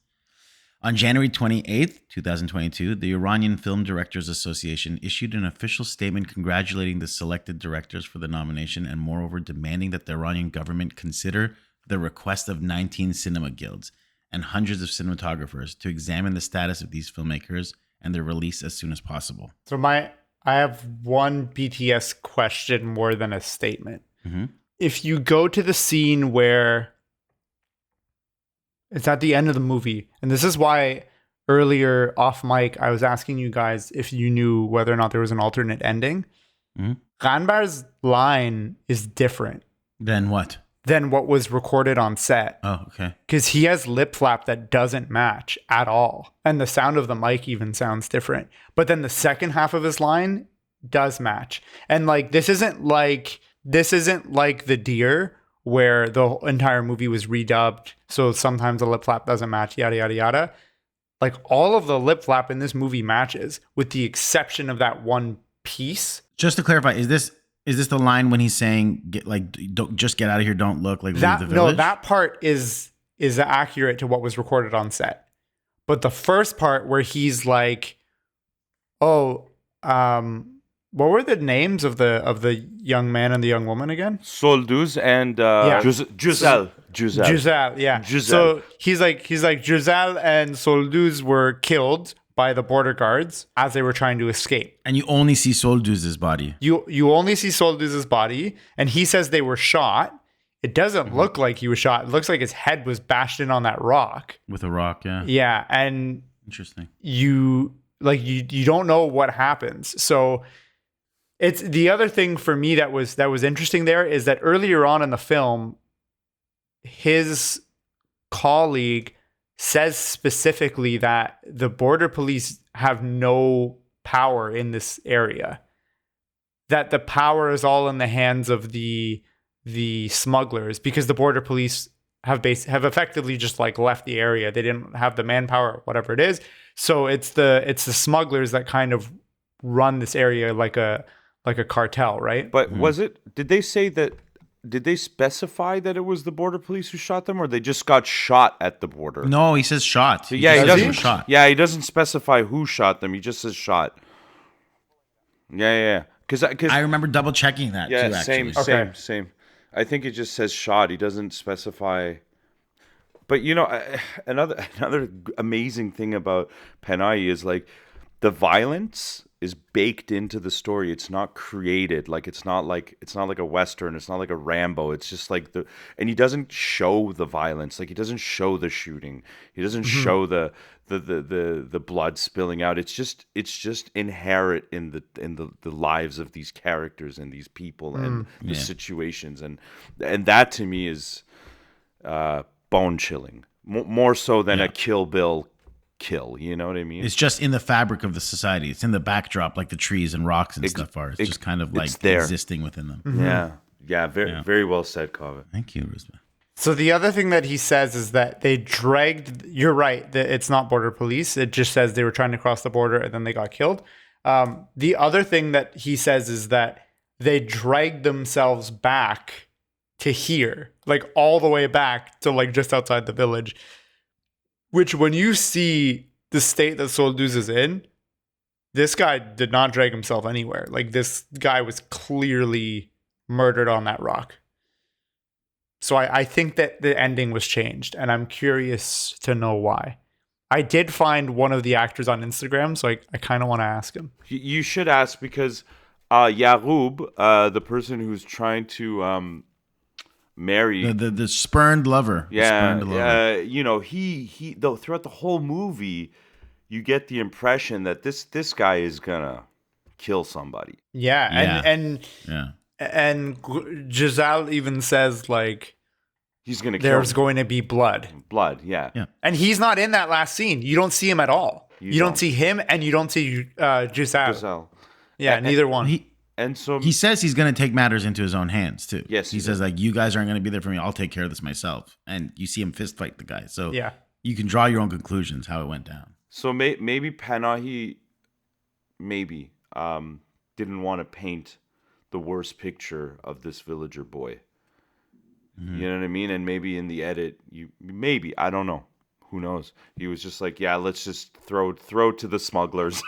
On January 28th, 2022, the Iranian Film Directors Association issued an official statement congratulating the selected directors for the nomination, and moreover demanding that the Iranian government consider the request of 19 cinema guilds and hundreds of cinematographers to examine the status of these filmmakers and their release as soon as possible. So I have one BTS question more than a statement. If you go to the scene where it's at the end of the movie, and this is why earlier off mic I was asking you guys if you knew whether or not there was an alternate ending. Ghanbar's line is different. Then what? Than what was recorded on set. Oh, okay. Because he has lip flap that doesn't match at all. And the sound of the mic even sounds different. But then the second half of his line does match. And like, this isn't like The Deer, where the entire movie was redubbed. So sometimes the lip flap doesn't match, yada, yada, yada. Like all of the lip flap in this movie matches with the exception of that one piece. Just to clarify, is this the line when he's saying don't just get out of here, don't look, like leave the village? No, that part is accurate to what was recorded on set. But the first part where he's like, "Oh, what were the names of the young man and the young woman again?" Solduz and Giselle. Giselle, yeah. So he's like Giselle and Solduz were killed by the border guards as they were trying to escape. And you only see Solduz's body. You only see Solduz's body, and he says they were shot. It doesn't look like he was shot. It looks like his head was bashed in on that rock. With a rock, yeah. Yeah, and interesting. You don't know what happens. So it's the other thing for me that was interesting there is that earlier on in the film, his colleague says specifically that the border police have no power in this area. That the power is all in the hands of the smugglers, because the border police have effectively just like left the area. They didn't have the manpower, whatever it is. So it's the smugglers that kind of run this area like a cartel, right? But did they say that? Did they specify that it was the border police who shot them, or they just got shot at the border? No, he says shot. He doesn't shot. Yeah, he doesn't specify who shot them. He just says shot. Yeah. Because I remember double checking that. Yeah, too, actually. Same. I think it just says shot. He doesn't specify. But another amazing thing about Panayi is like the violence is baked into the story. It's not created. Like it's not like a Western. It's not like a Rambo. It's just like and he doesn't show the violence. Like he doesn't show the shooting. He doesn't show the blood spilling out. It's just inherent in the lives of these characters and these people and the situations, and that to me is bone chilling, more so than a Kill Bill kill. You know what I mean? It's just in the fabric of the society. It's in the backdrop, like the trees and rocks and stuff are. It's just kind of like existing within them. Very well said, Kaveh. Thank you, Rouzbeh. So the other thing that he says is that they dragged. You're right that it's not border police. It just says they were trying to cross the border and then they got killed. The other thing that he says is that they dragged themselves back to here, like all the way back to like just outside the village. Which, when you see the state that Solduz is in, this guy did not drag himself anywhere. Like, this guy was clearly murdered on that rock. So I think that the ending was changed, and I'm curious to know why. I did find one of the actors on Instagram, so I kind of want to ask him. You should ask, because Yaroub, the person who's trying to... marry the spurned lover. He though throughout the whole movie, you get the impression that this guy is gonna kill somebody. And Giselle even says like he's gonna. There's going to be blood. Yeah. And he's not in that last scene. You don't see him at all. You don't see him, and you don't see Giselle. Yeah, neither one. And so he says he's going to take matters into his own hands too. Yes, he says like, you guys aren't going to be there for me. I'll take care of this myself. And you see him fist fight the guy. So you can draw your own conclusions how it went down. So maybe Panahi didn't want to paint the worst picture of this villager boy. Mm-hmm. You know what I mean? And maybe in the edit, I don't know. Who knows? He was just like, yeah, let's just throw to the smugglers.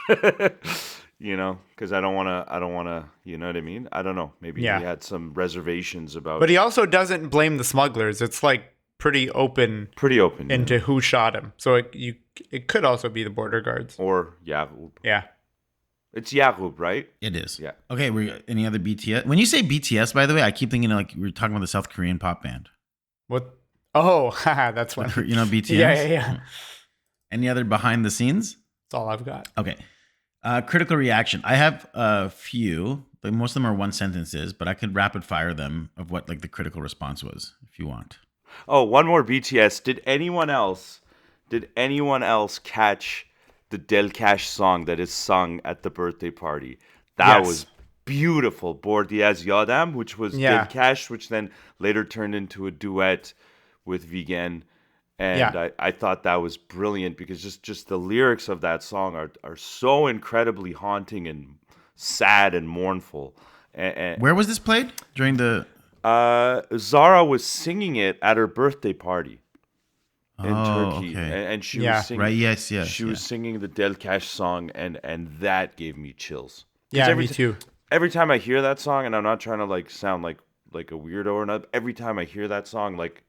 You know, because I don't want to, you know what I mean? I don't know. Maybe he had some reservations about. But he also doesn't blame the smugglers. It's like pretty open into who shot him. So it could also be the border guards. Or Yaroub. Yeah. It's Yaroub, right? It is. Yeah. Okay, any other BTS? When you say BTS, by the way, I keep thinking like we were talking about the South Korean pop band. What? Oh, that's one. You know BTS? Yeah. Any other behind the scenes? That's all I've got. Okay. Critical reaction. I have a few, but most of them are one sentences, but I could rapid fire them of what like the critical response was if you want. Oh, one more BTS. Did anyone else catch the Del Cash song that is sung at the birthday party? That was beautiful Bordi Az Yadam, which was Yeah. Dilkash, which then later turned into a duet with Vigen. And Yeah. I thought that was brilliant because just the lyrics of that song are so incredibly haunting and sad and mournful. And Where was this played during the? Zara was singing it at her birthday party in Oh, Turkey, okay. and she Yeah. was singing. Right. Yes. She was singing the Delkash song, and that gave me chills. 'Cause Yeah, every me too. Every time I hear that song, and I'm not trying to like sound like a weirdo or not. Every time I hear that song, like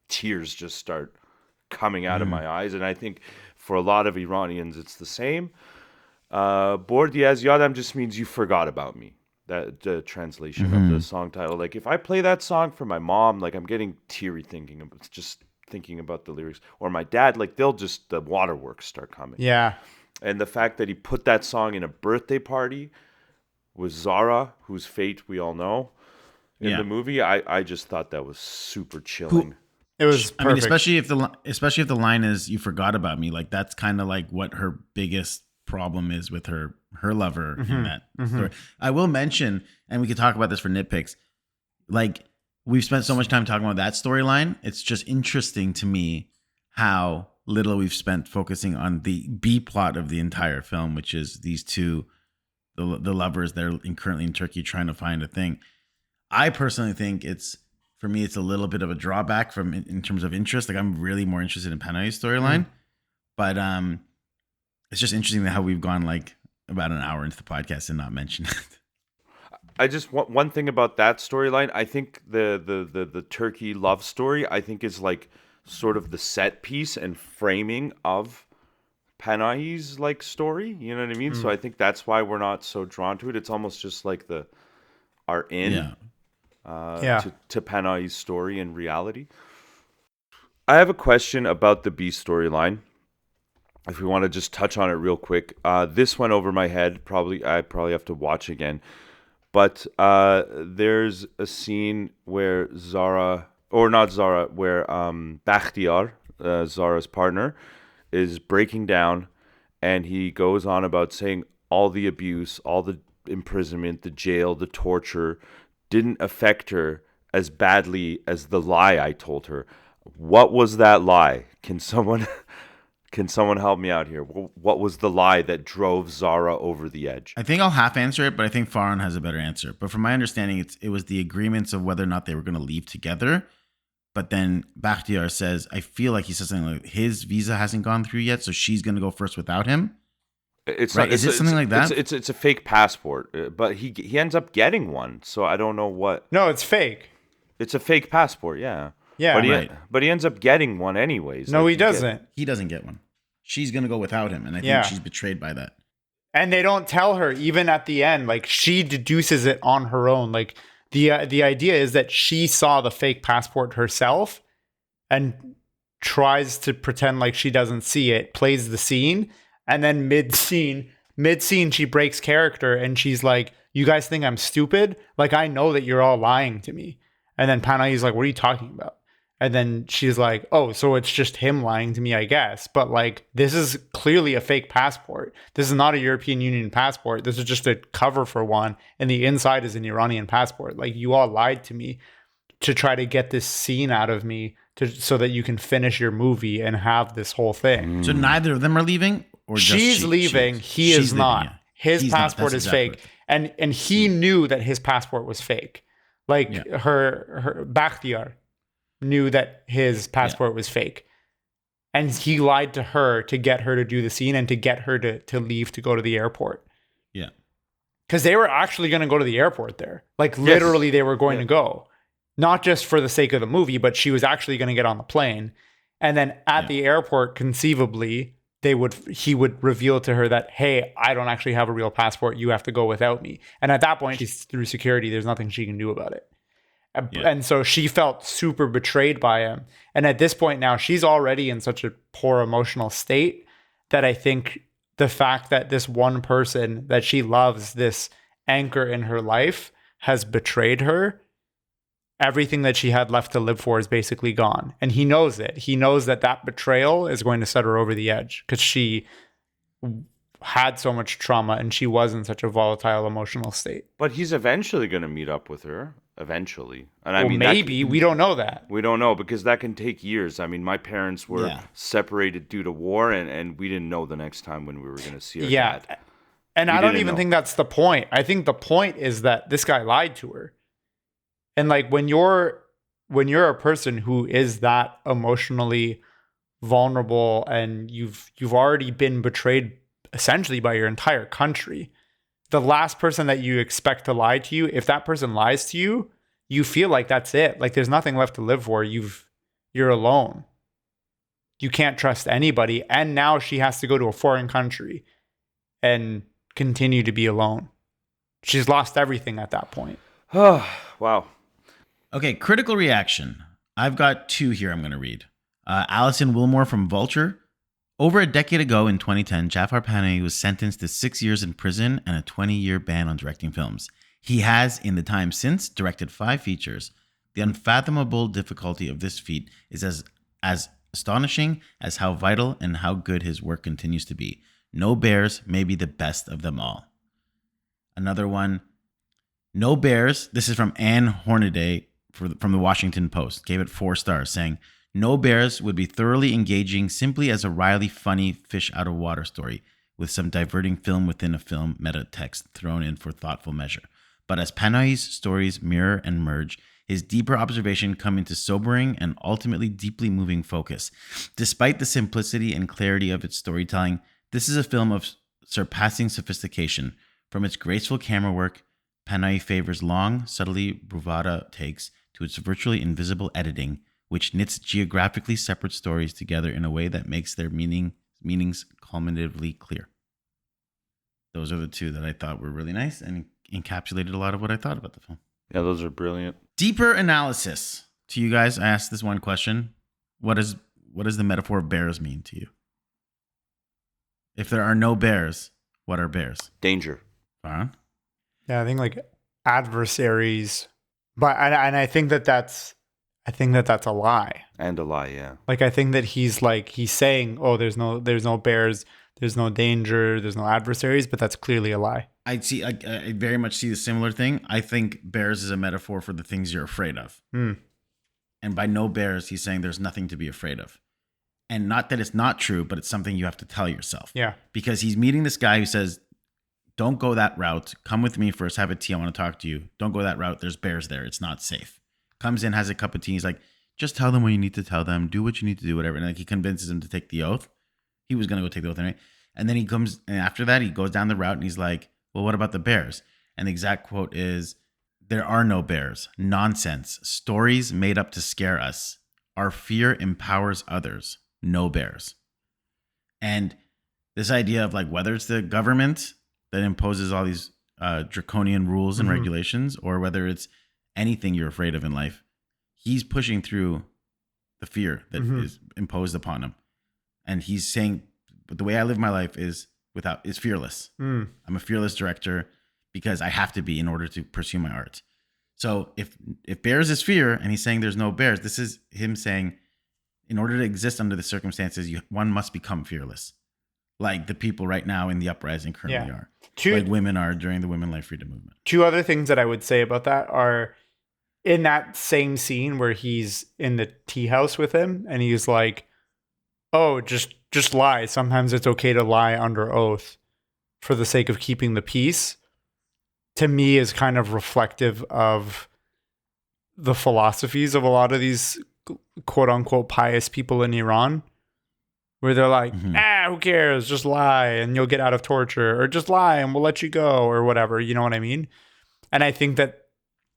tears just start coming out of my eyes, and I think for a lot of Iranians, it's the same. Bordi Az Yadam just means you forgot about me. That the translation of the song title. Like if I play that song for my mom, like I'm getting teary thinking about the lyrics. Or my dad, like the waterworks start coming. Yeah. And the fact that he put that song in a birthday party with Zara, whose fate we all know in the movie, I just thought that was super chilling. It was perfect. I mean, especially if the line is "you forgot about me," like that's kind of like what her biggest problem is with her lover in that story. I will mention, and we could talk about this for nitpicks. Like we've spent so much time talking about that storyline. It's just interesting to me how little we've spent focusing on the B plot of the entire film, which is these two, the lovers that are currently in Turkey trying to find a thing. I personally think for me, it's a little bit of a drawback in terms of interest. Like I'm really more interested in Panayi's storyline, but it's just interesting how we've gone like about an hour into the podcast and not mentioned it. I just want one thing about that storyline. I think the Turkey love story, I think, is like sort of the set piece and framing of Panayi's like story. You know what I mean? So I think that's why we're not so drawn to it. It's almost just like our in to Panayi's story and reality. I have a question about the B storyline. If we want to just touch on it real quick, this went over my head. I probably have to watch again. But there's a scene where Bakhtiar, Zara's partner, is breaking down, and he goes on about saying all the abuse, all the imprisonment, the jail, the torture didn't affect her as badly as the lie I told her. What was that lie? Can someone help me out here? What was the lie that drove Zara over the edge? I think I'll half answer it, but I think Farhan has a better answer. But from my understanding, it was the agreements of whether or not they were going to leave together. But then Bakhtiar says, I feel like he says something like his visa hasn't gone through yet, so she's going to go first without him. It's right? Not, Is it something like that? It's a fake passport, but he ends up getting one. So I don't know what. No, it's fake. It's a fake passport, yeah. Yeah, but he ends up getting one anyways. No, he doesn't. He doesn't get one. She's going to go without him, and I think she's betrayed by that. And they don't tell her even at the end. Like she deduces it on her own. Like the idea is that she saw the fake passport herself and tries to pretend like she doesn't see it, plays the scene, and then mid scene she breaks character and she's like, "You guys think I'm stupid? Like I know that you're all lying to me." And then Panayi's like, "What are you talking about?" And then she's like, "Oh, so it's just him lying to me, I guess. But like, this is clearly a fake passport. This is not a European Union passport. This is just a cover for one. And the inside is an Iranian passport. Like you all lied to me to try to get this scene out of me so that you can finish your movie and have this whole thing." So neither of them are leaving? Or she's leaving. He is not. Yeah. His passport is fake. And he knew that his passport was fake. Like her Bakhtiar knew that his passport was fake. And he lied to her to get her to do the scene and to get her to leave to go to the airport. Yeah. Because they were actually going to go to the airport there. Like literally they were going to go. Not just for the sake of the movie, but she was actually going to get on the plane. And then at the airport, conceivably, he would reveal to her that, "Hey, I don't actually have a real passport. You have to go without me." And at that point, she's through security. There's nothing she can do about it. And so she felt super betrayed by him. And at this point now, she's already in such a poor emotional state that I think the fact that this one person that she loves, this anchor in her life, has betrayed her, everything that she had left to live for is basically gone. And he knows it. He knows that betrayal is going to set her over the edge because she had so much trauma and she was in such a volatile emotional state. But he's eventually going to meet up with her. Eventually. And I Well, mean, maybe. We don't know that. we don't know because that can take years. I mean, my parents were Yeah. separated due to war, and we didn't know the next time when we were going to see our Yeah. dad. And We I don't didn't even know. think that's the point. I think the point is that this guy lied to her. And like when you're a person who is that emotionally vulnerable and you've already been betrayed essentially by your entire country, the last person that you expect to lie to you, if that person lies to you, you feel like that's it. Like there's nothing left to live for. You're alone. You can't trust anybody. And now she has to go to a foreign country and continue to be alone. She's lost everything at that point. Wow. Okay, critical reaction. I've got 2 here I'm going to read. Alison Wilmore from Vulture. Over a decade ago in 2010, Jafar Panahi was sentenced to 6 years in prison and a 20-year ban on directing films. He has, in the time since, directed 5 features. The unfathomable difficulty of this feat is as astonishing as how vital and how good his work continues to be. No Bears may be the best of them all. Another one, No Bears. This is from Anne Hornaday from the Washington Post. Gave it 4 stars, saying, No Bears would be thoroughly engaging simply as a wryly funny fish out of water story with some diverting film within a film meta text thrown in for thoughtful measure. But as Panahi's stories mirror and merge, his deeper observation come into sobering and ultimately deeply moving focus. Despite the simplicity and clarity of its storytelling, this is a film of surpassing sophistication. From its graceful camera work, Panahi favors long, subtly bravado takes to its virtually invisible editing, which knits geographically separate stories together in a way that makes their meanings culminatively clear. Those are the 2 that I thought were really nice and encapsulated a lot of what I thought about the film. Yeah, those are brilliant. Deeper analysis. To you guys, I asked this one question. What does the metaphor of bears mean to you? If there are no bears, what are bears? Danger. Farhan? Yeah, I think like adversaries, but I think that's a lie. And a lie, yeah. Like I think that he's saying, oh, there's no bears, there's no danger, there's no adversaries, but that's clearly a lie. I very much see the similar thing. I think bears is a metaphor for the things you're afraid of. Hmm. And by no bears, he's saying there's nothing to be afraid of. And not that it's not true, but it's something you have to tell yourself. Yeah. Because he's meeting this guy who says, don't go that route. Come with me first, have a tea. I want to talk to you. Don't go that route. There's bears there. It's not safe. Comes in, has a cup of tea. He's like, just tell them what you need to tell them. Do what you need to do, whatever. And like he convinces him to take the oath. He was going to go take the oath anyway. And then he comes, and after that, he goes down the route and he's like, well, what about the bears? And the exact quote is, there are no bears. Nonsense. Stories made up to scare us. Our fear empowers others. No bears. And this idea of like whether it's the government that imposes all these draconian rules and regulations, or whether it's anything you're afraid of in life, he's pushing through the fear that is imposed upon him. And he's saying, but the way I live my life is fearless. I'm a fearless director because I have to be in order to pursue my art. So if bears is fear, and he's saying there's no bears, this is him saying, in order to exist under the circumstances, one must become fearless. Like the people right now in the uprising currently are. Like women are during the Women Life Freedom Movement. 2 other things that I would say about that are in that same scene where he's in the tea house with him and he's like, oh, just lie. Sometimes it's okay to lie under oath for the sake of keeping the peace. To me is kind of reflective of the philosophies of a lot of these quote unquote pious people in Iran, where they're like, who cares? Just lie and you'll get out of torture, or just lie and we'll let you go, or whatever. You know what I mean? And I think that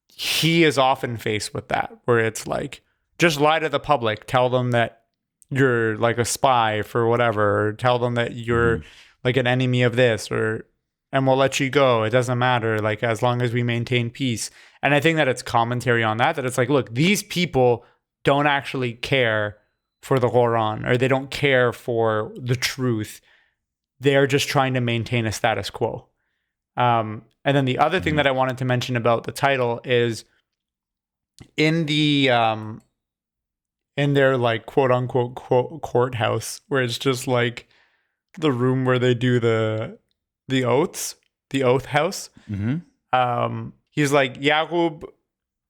he is often faced with that, where it's like, just lie to the public. Tell them that you're like a spy for whatever, or tell them that you're like an enemy of this, and we'll let you go. It doesn't matter. Like, as long as we maintain peace. And I think that it's commentary on that it's like, look, these people don't actually care for the Quran, or they don't care for the truth. They're just trying to maintain a status quo. And then the other thing that I wanted to mention about the title is in the in their like quote unquote courthouse, where it's just like the room where they do the oaths, the oath house. He's like, Yaqub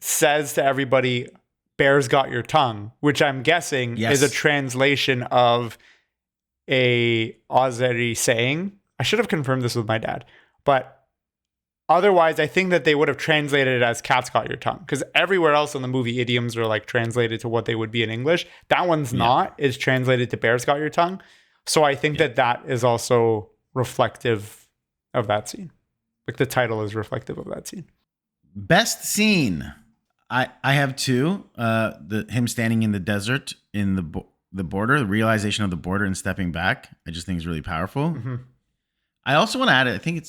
says to everybody, "Bear's got your tongue," which I'm guessing is a translation of a Azeri saying. I should have confirmed this with my dad, but otherwise, I think that they would have translated it as "cat's got your tongue," because everywhere else in the movie, idioms are like translated to what they would be in English. That one's not. It's translated to "bear's got your tongue." So I think that is also reflective of that scene. Like the title is reflective of that scene. Best scene. I have two. Him standing in the desert in the border, the realization of the border and stepping back. I just think is really powerful. I also want to add, I think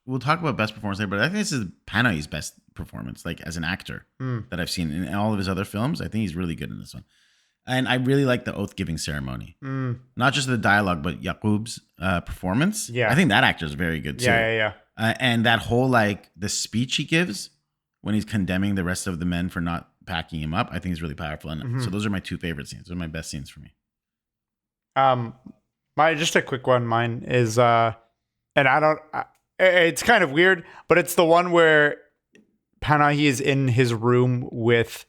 we'll talk about best performance later, but I think this is Panahi's best performance, like as an actor that I've seen in all of his other films. I think he's really good in this one. And I really like the oath-giving ceremony. Not just the dialogue, but Yaqub's performance. Yeah. I think that actor is very good too. Yeah. And that whole, like, the speech he gives when he's condemning the rest of the men for not packing him up, I think is really powerful. And so those are my two favorite scenes. Those are my best scenes for me. Just a quick one. Mine is, it's kind of weird, but it's the one where Panahi is in his room with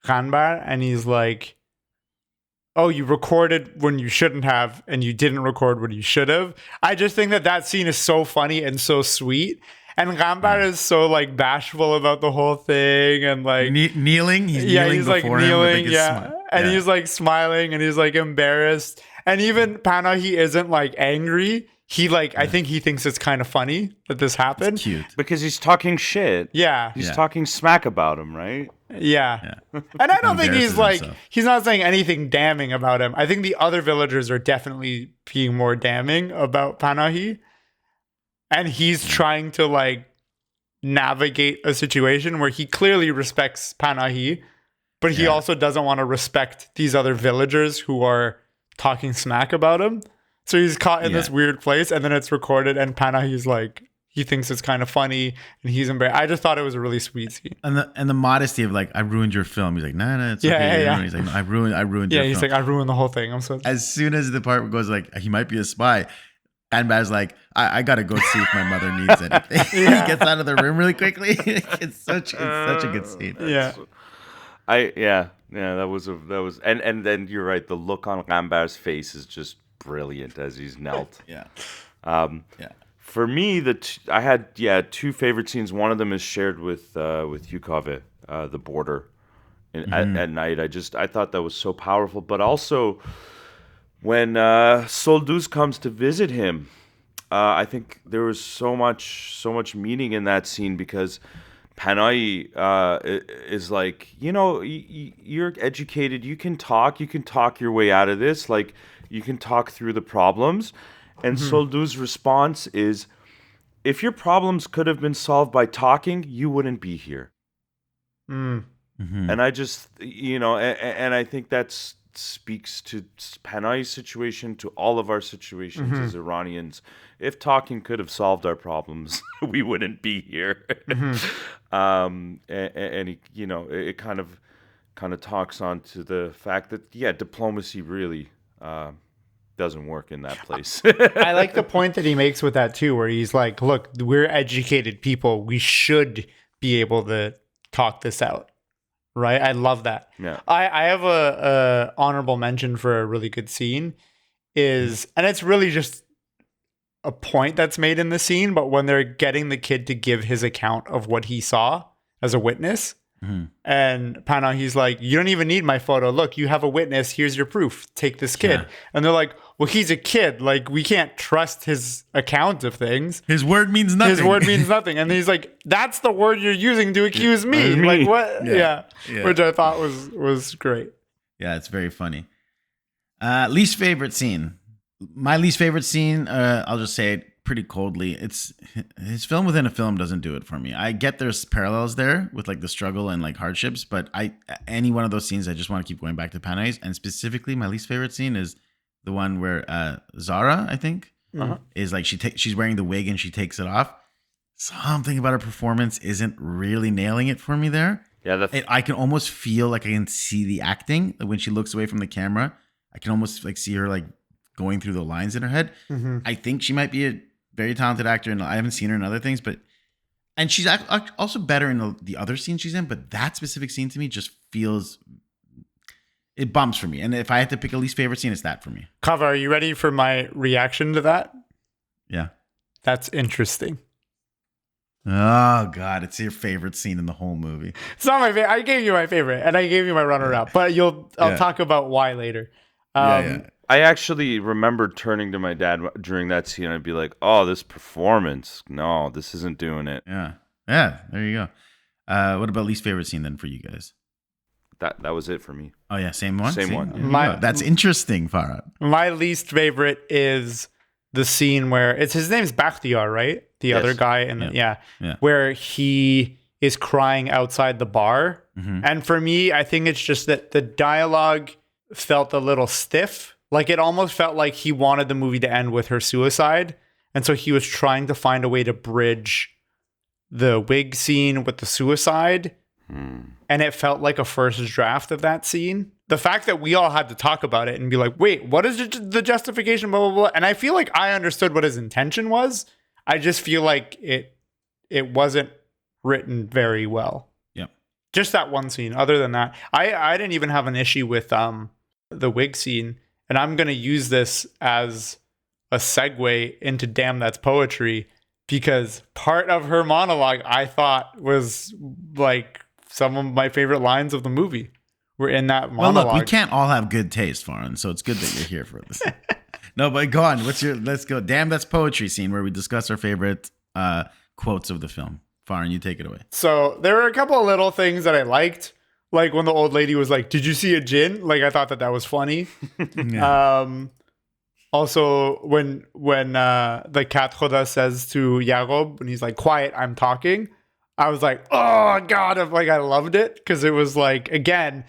Khanbar and he's like, "Oh, you recorded when you shouldn't have, and you didn't record when you should have." I just think that scene is so funny and so sweet. And Khanbar is so like bashful about the whole thing and like kneeling. He's kneeling like before kneeling, him. And he's like smiling and he's like embarrassed. And even Panahi isn't like angry. He I think he thinks it's kind of funny that this happened. It's cute. Because he's talking shit. Yeah. He's talking smack about him, right? Yeah. And I don't think he's he's not saying anything damning about him. I think the other villagers are definitely being more damning about Panahi. And he's trying to navigate a situation where he clearly respects Panahi, but he also doesn't want to respect these other villagers who are talking smack about him. So he's caught in this weird place, and then it's recorded, and Panahi's he thinks it's kind of funny, and he's embarrassed. I just thought it was a really sweet scene. And the modesty of I ruined your film. He's like, nah, it's okay. Yeah. He's like, no, I ruined your film. Yeah, he's like, I ruined the whole thing. I'm so. As soon as the part goes he might be a spy, Anbar's like, I gotta go see if my mother needs anything. He gets out of the room really quickly. It's such a good scene. Yeah. That was and then you're right. The look on Anbar's face is just brilliant as he's knelt. For me, I had two favorite scenes. One of them is shared with Yukove, the border, at night. I thought that was so powerful, but also when Solduz comes to visit him, I think there was so much meaning in that scene because Panahi is like, you're educated, you can talk your way out of this, you can talk through the problems. And Solduz's response is, if your problems could have been solved by talking, you wouldn't be here. And I just, and I think that speaks to Panahi's situation, to all of our situations as Iranians. If talking could have solved our problems, we wouldn't be here. And he, it kind of talks on to the fact that, diplomacy really doesn't work in that place. I like the point that he makes with that too, where he's like, look, we're educated people. We should be able to talk this out. Right? I love that. Yeah. I have a honorable mention for a really good scene and it's really just a point that's made in the scene, but when they're getting the kid to give his account of what he saw as a witness, and Panahi's like, you don't even need my photo. Look, you have a witness. Here's your proof. Take this kid. And they're like, well, he's a kid. We can't trust his account of things. His word means nothing. And he's like, that's the word you're using to accuse me. Like, what? Yeah. Which I thought was great. Yeah, it's very funny. Least favorite scene. My least favorite scene, I'll just say it pretty coldly. It's his film within a film doesn't do it for me. I get there's parallels there with the struggle and hardships, but any one of those scenes, I just want to keep going back to Panahi's. And specifically, my least favorite scene is the one where Zara, I think, is she's wearing the wig and she takes it off. Something about her performance isn't really nailing it for me there. Yeah, I can almost feel I can see the acting when she looks away from the camera. I can almost see her going through the lines in her head. I think she might be a very talented actor, and I haven't seen her in other things, and she's also better in the other scenes she's in, but that specific scene to me just feels, it bumps for me. And if I had to pick a least favorite scene, it's that for me. Kava, are you ready for my reaction to that? Yeah. That's interesting. Oh God, it's your favorite scene in the whole movie. It's not my favorite. I gave you my favorite, and I gave you my runner-up, but I'll talk about why later. Yeah. I actually remember turning to my dad during that scene. I'd be like, "Oh, this performance! No, this isn't doing it." Yeah. There you go. What about least favorite scene then for you guys? That was it for me. Oh yeah, same one. Same one. There you go. That's interesting, Farhad. My least favorite is the scene where his name's Bakhtiar, right? The other guy, and where he is crying outside the bar. And for me, I think it's just that the dialogue felt a little stiff. Like it almost felt like he wanted the movie to end with her suicide. And so he was trying to find a way to bridge the wig scene with the suicide. And it felt like a first draft of that scene. The fact that we all had to talk about it and be like, wait, what is the justification, blah, blah, blah. And I feel like I understood what his intention was. I just feel like it wasn't written very well. Yep. Just that one scene. Other than that, I didn't even have an issue with the wig scene. And I'm going to use this as a segue into Damn That's Poetry, because part of her monologue I thought was like some of my favorite lines of the movie were in that monologue. Well, look, we can't all have good taste, Farhan, so it's good that you're here for this. No, but go on. Let's go. Damn That's Poetry scene where we discuss our favorite quotes of the film. Farhan, you take it away. So there were a couple of little things that I liked. Like when the old lady was like, "Did you see a djinn?" Like I thought that was funny. Yeah. Also, when the Kat Khoda says to Yagob, when he's like, "Quiet, I'm talking," I was like, "Oh God!" I loved it because it was like, again,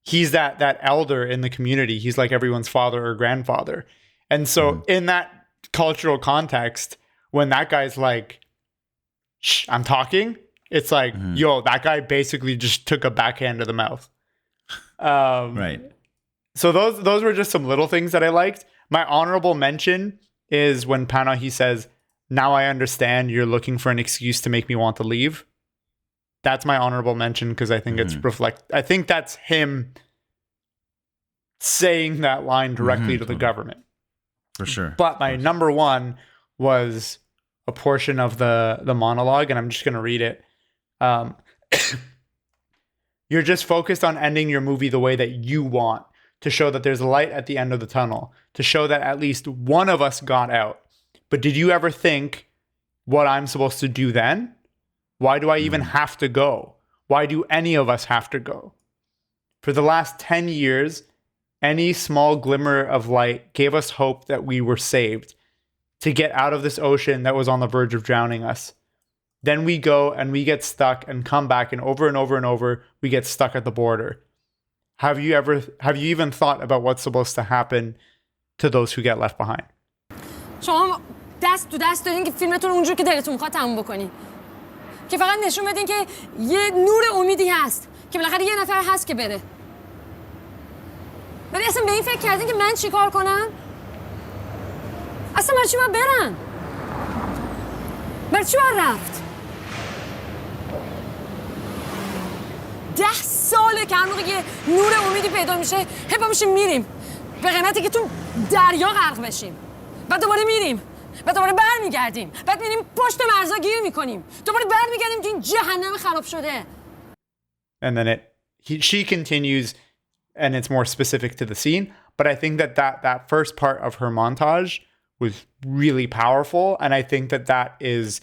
he's that elder in the community. He's like everyone's father or grandfather, and so in that cultural context, when that guy's like, "Shh, I'm talking," it's like, yo, that guy basically just took a backhand to the mouth. Right. So those were just some little things that I liked. My honorable mention is when Panahi says, "Now I understand you're looking for an excuse to make me want to leave." That's my honorable mention because I think I think that's him saying that line directly to the government. For sure. But my number one was a portion of the monologue, and I'm just going to read it. You're just focused on ending your movie the way that you want, to show that there's a light at the end of the tunnel, to show that at least one of us got out. But did you ever think what I'm supposed to do then? Why do I even have to go? Why do any of us have to go? For the last 10 years, any small glimmer of light gave us hope that we were saved, to get out of this ocean that was on the verge of drowning us. Then we go and we get stuck and come back, and over and over and over, we get stuck at the border. Have you even thought about what's supposed to happen to those who get left behind? شما دست تو دست دارین که فیلمتون اونجور که دلتون میخواد تموم بکنین. که فقط نشون بدین که یه نور امیدی هست که بالاخره یه نفر هست که بره. ولی اصلا به این فکر کردین که من چیکار کنم؟ اصلا برای چی باید برن؟ برای چی باید رفت؟ 10 ساله که هر موقع یه نور امیدی پیدا میشه هپا میشیم میریم به قیمتی که تو دریا غرق بشیم. بعد دوباره میریم، بعد دوباره برمیگردیم، بعد میریم پشت مرزا گیر میکنیم، دوباره برمیگردیم تو این جهنم خراب شده. And then she continues, and it's more specific to the scene, but I think that first part of her montage was really powerful, and I think that is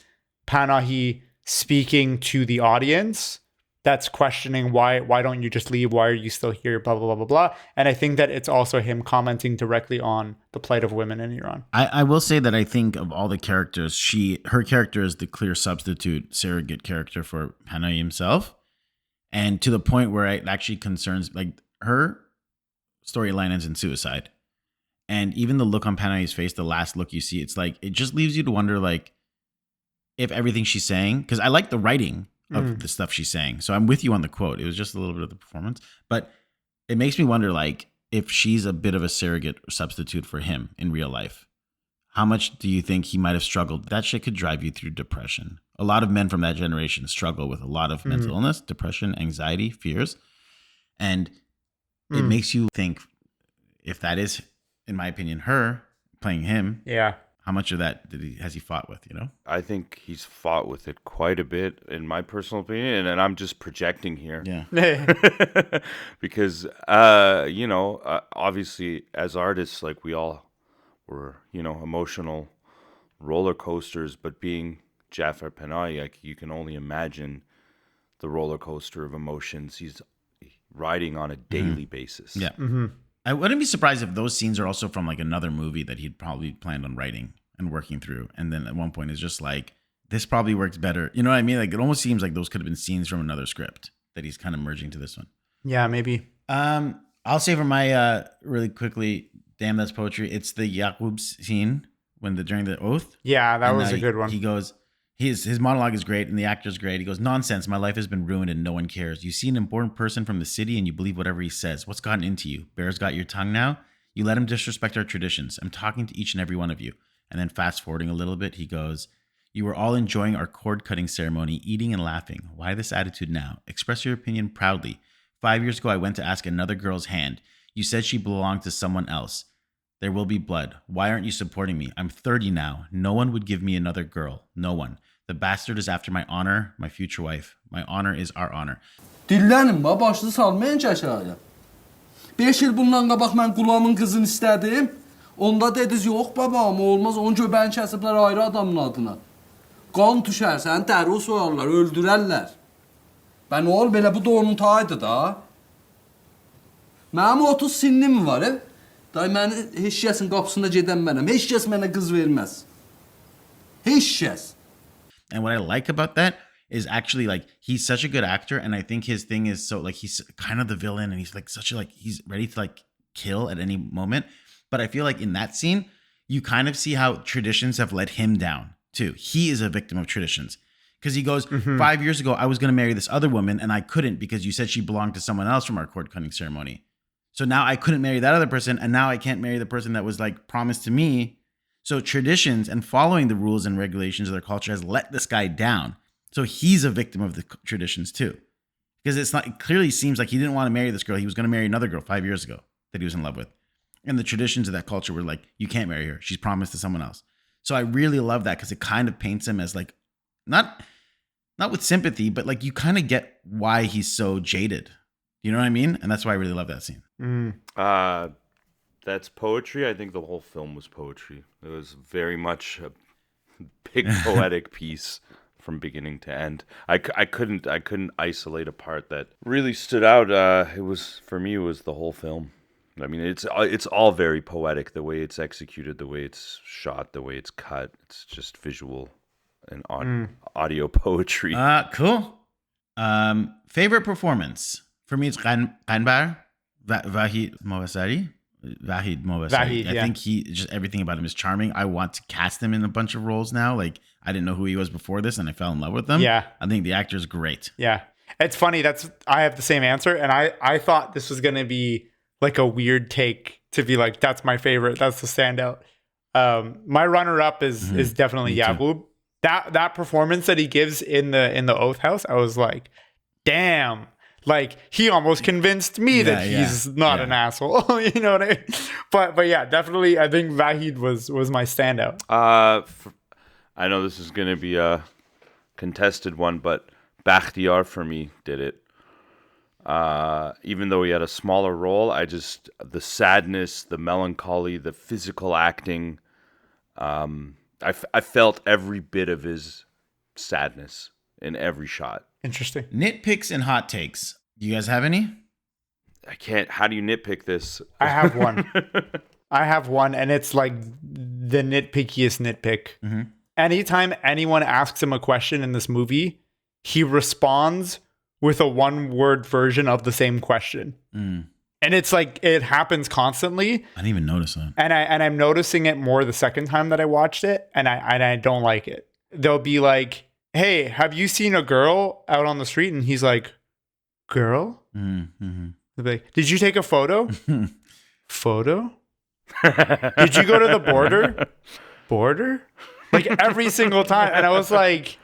Panahi speaking to the audience that's questioning why don't you just leave? Why are you still here? Blah, blah, blah, blah, blah. And I think that it's also him commenting directly on the plight of women in Iran. I will say that I think of all the characters, her character is the clear substitute surrogate character for Panahi himself. And to the point where it actually concerns, like, her storyline ends in suicide. And even the look on Panahi's face, the last look you see, it's like, it just leaves you to wonder, like, if everything she's saying, because I like the writing of the stuff she's saying. So I'm with you on the quote. It was just a little bit of the performance. But it makes me wonder, like, if she's a bit of a surrogate or substitute for him in real life, how much do you think he might have struggled? That shit could drive you through depression. A lot of men from that generation struggle with a lot of mental illness, depression, anxiety, fears. And it makes you think, if that is, in my opinion, her playing him, how much of that has he fought with, you know? I think he's fought with it quite a bit, in my personal opinion, and I'm just projecting here. Yeah. Because, obviously, as artists, like, we all were, emotional roller coasters, but being Jafar Panahi, like, you can only imagine the roller coaster of emotions he's riding on a daily basis. Yeah. I wouldn't be surprised if those scenes are also from like another movie that he'd probably planned on writing and working through. And then at one point it's just like, this probably works better. You know what I mean? Like, it almost seems like those could have been scenes from another script that he's kind of merging to this one. Yeah, maybe. I'll say for my really quickly, damn, that's poetry. It's the Yaqub's scene during the oath. Yeah, that was a good one. He goes, his monologue is great and the actor's great. He goes, nonsense, my life has been ruined and no one cares. You see an important person from the city and you believe whatever he says. What's gotten into you? Bear's got your tongue now? You let him disrespect our traditions. I'm talking to each and every one of you. And then fast forwarding a little bit, he goes, you were all enjoying our cord cutting ceremony, eating and laughing. Why this attitude now? Express your opinion proudly. 5 years ago, I went to ask another girl's hand. You said she belonged to someone else. There will be blood. Why aren't you supporting me? I'm 30 now. No one would give me another girl. No one. The bastard is after my honor, my future wife. My honor is our honor. Dillənin başını salmayınca aşağıya. 5 il bundan qabaq mən Qulamın qızını istədim. Onda dediniz, yox baba, ama olmaz. Onun göbəyini kəsiblər ayrı adamın adına. Qan düşər, səni dəri soyarlar, öldürərlər. Ben oğul belə bu da onun taydı da. Mənim 30 sinnim var, Day məni heç kəsin qapısında gedən mənəm. Heç kəs mənə qız verməz. Heç kəs. And what I like about that is actually like he's such a good actor, and I think his thing is so like he's kind of the villain, and he's like such a he's ready to like kill at any moment. But I feel like in that scene, you kind of see how traditions have let him down too. He is a victim of traditions because he goes, 5 years ago, I was going to marry this other woman and I couldn't because you said she belonged to someone else from our cord cutting ceremony. So now I couldn't marry that other person, and now I can't marry the person that was like promised to me. So traditions and following the rules and regulations of their culture has let this guy down. So he's a victim of the traditions too. Because it clearly seems like he didn't want to marry this girl. He was going to marry another girl 5 years ago that he was in love with. And the traditions of that culture were like, you can't marry her. She's promised to someone else. So I really love that because it kind of paints him as like, not with sympathy, but like you kind of get why he's so jaded. You know what I mean? And that's why I really love that scene. That's poetry. I think the whole film was poetry. It was very much a big poetic piece from beginning to end. I couldn't isolate a part that really stood out. It was the whole film. I mean, it's all very poetic. The way it's executed, the way it's shot, the way it's cut. It's just visual and audio poetry. Cool. Favorite performance for me, it's Qanbar, Vahid Movassari. Vahid, I think just everything about him is charming. I want to cast him in a bunch of roles now. Like, I didn't know who he was before this, and I fell in love with him. Yeah. I think the actor is great. Yeah. It's funny. I have the same answer, and I thought this was going to be like a weird take to be like, that's my favorite. That's the standout. My runner-up is definitely Yaqub. That performance that he gives in the Oath House, I was like, damn. Like, he almost convinced me that he's not an asshole. You know what I mean? But yeah, definitely, I think Vahid was my standout. I know this is going to be a contested one, but Bakhtiar for me did it. Even though he had a smaller role, the sadness, the melancholy, the physical acting, I felt every bit of his sadness in every shot. Interesting. Nitpicks and hot takes. Do you guys have any? I can't. How do you nitpick this? I have one. And it's like the nitpickiest nitpick. Mm-hmm. Anytime anyone asks him a question in this movie, he responds with a one-word version of the same question. And it's like, it happens constantly. I didn't even notice that. And I'm noticing it more the second time that I watched it, and I don't like it. They'll be like, hey, have you seen a girl out on the street? And he's like, girl? Mm-hmm. They'll be like, did you take a photo? photo? Did you go to the border? Like every single time. And I was like,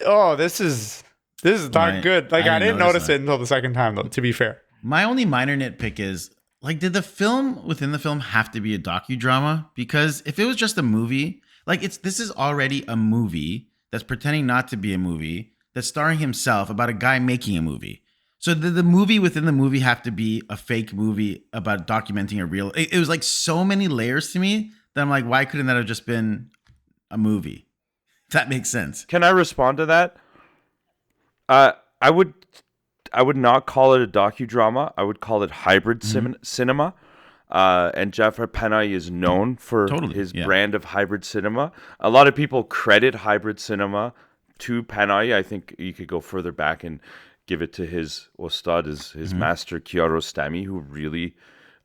oh, this is not Right. good. Like I didn't notice that. it until the second time though, to be fair. My only minor nitpick is, like, did the film within the film have to be a docudrama? Because if it was just a movie, like, this is already a movie that's pretending not to be a movie, that's starring himself about a guy making a movie. So did the movie within the movie have to be a fake movie about documenting a real? It was like so many layers to me that I'm like, why couldn't that have just been a movie? If that makes sense. Can I respond to that? I would not call it a docudrama. I would call it hybrid cinema. And Jafar Panahi is known for his brand of hybrid cinema. A lot of people credit hybrid cinema to Panahi. I think you could go further back and give it to his Ustad, his master Kiarostami, who really,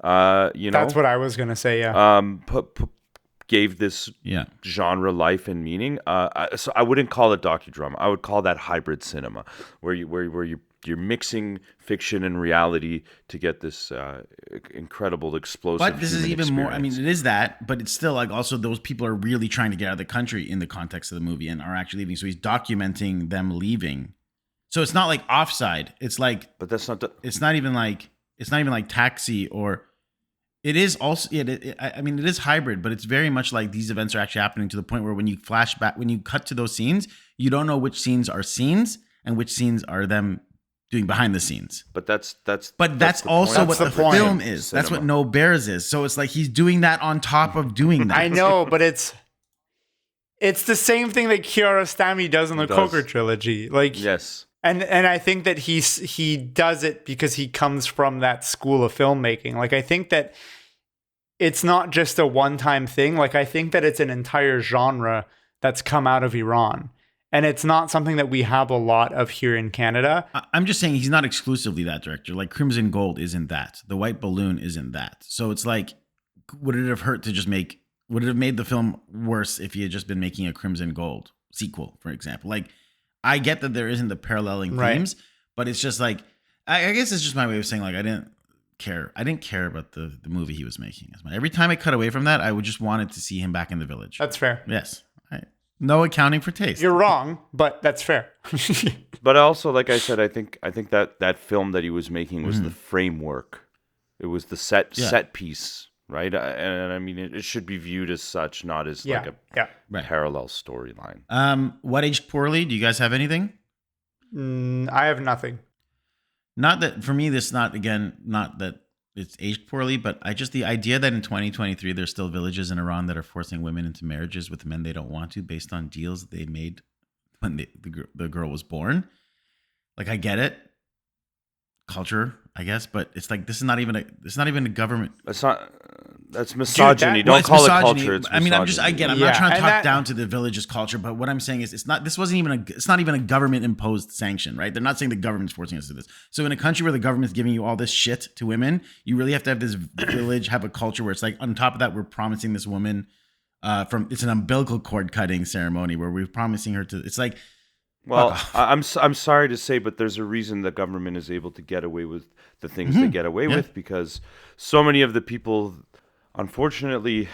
That's what I was gonna say. Yeah. Gave this genre life and meaning. So I wouldn't call it docudrama. I would call that hybrid cinema, where you're mixing fiction and reality to get this incredible, explosive. But this is human even more. I mean, experience. it is that, but it's still like also those people are really trying to get out of the country in the context of the movie and are actually leaving. So he's documenting them leaving. So it's not like Offside. It's like, But that's not the. it's not even like Taxi, or it is also. I mean, it is hybrid, but it's very much like these events are actually happening to the point where when you flash back, when you cut to those scenes, you don't know which scenes are scenes and which scenes are them doing behind the scenes. But that's But also what the film is. That's what No Bears is. So it's like he's doing that on top of doing that. I know, but it's the same thing that Kiarostami does in the Coker trilogy. Like yes. And I think that he does it because he comes from that school of filmmaking. Like I think that it's not just a one-time thing. Like I think that it's an entire genre that's come out of Iran. And it's not something that we have a lot of here in Canada. I'm just saying he's not exclusively that director. Like Crimson Gold isn't that. The White Balloon isn't that. So it's like, would it have hurt to just would it have made the film worse if he had just been making a Crimson Gold sequel, for example? Like, I get that there isn't the paralleling themes, but it's just like, I guess it's just my way of saying, like, I didn't care about the movie he was making as much. Every time I cut away from that, I would just wanted to see him back in the village. That's fair. Yes. No accounting for taste. You're wrong, but that's fair. But also, like I said, I think that film that he was making was the framework. It was the set piece, right? And I mean, it should be viewed as such, not as like a parallel storyline. What aged poorly? Do you guys have anything? I have nothing. Not that for me, not that it's aged poorly, but the idea that in 2023 there's still villages in Iran that are forcing women into marriages with men they don't want to based on deals that they made when the girl was born. Like, I get it, culture, I guess, but it's like this is not even a government. That's misogyny. Dude, don't call misogyny. it culture. It's I mean, I'm misogyny. not trying to talk down to the village's culture, but what I'm saying is it's not even a government imposed sanction, right? They're not saying the government's forcing us to this. So in a country where the government's giving you all this shit to women, you really have to have this village have a culture where it's like, on top of that, we're promising this woman it's an umbilical cord cutting ceremony where we're promising her to, it's like, well, I'm sorry to say, but there's a reason the government is able to get away with the things they get away with, because so many of the people, unfortunately,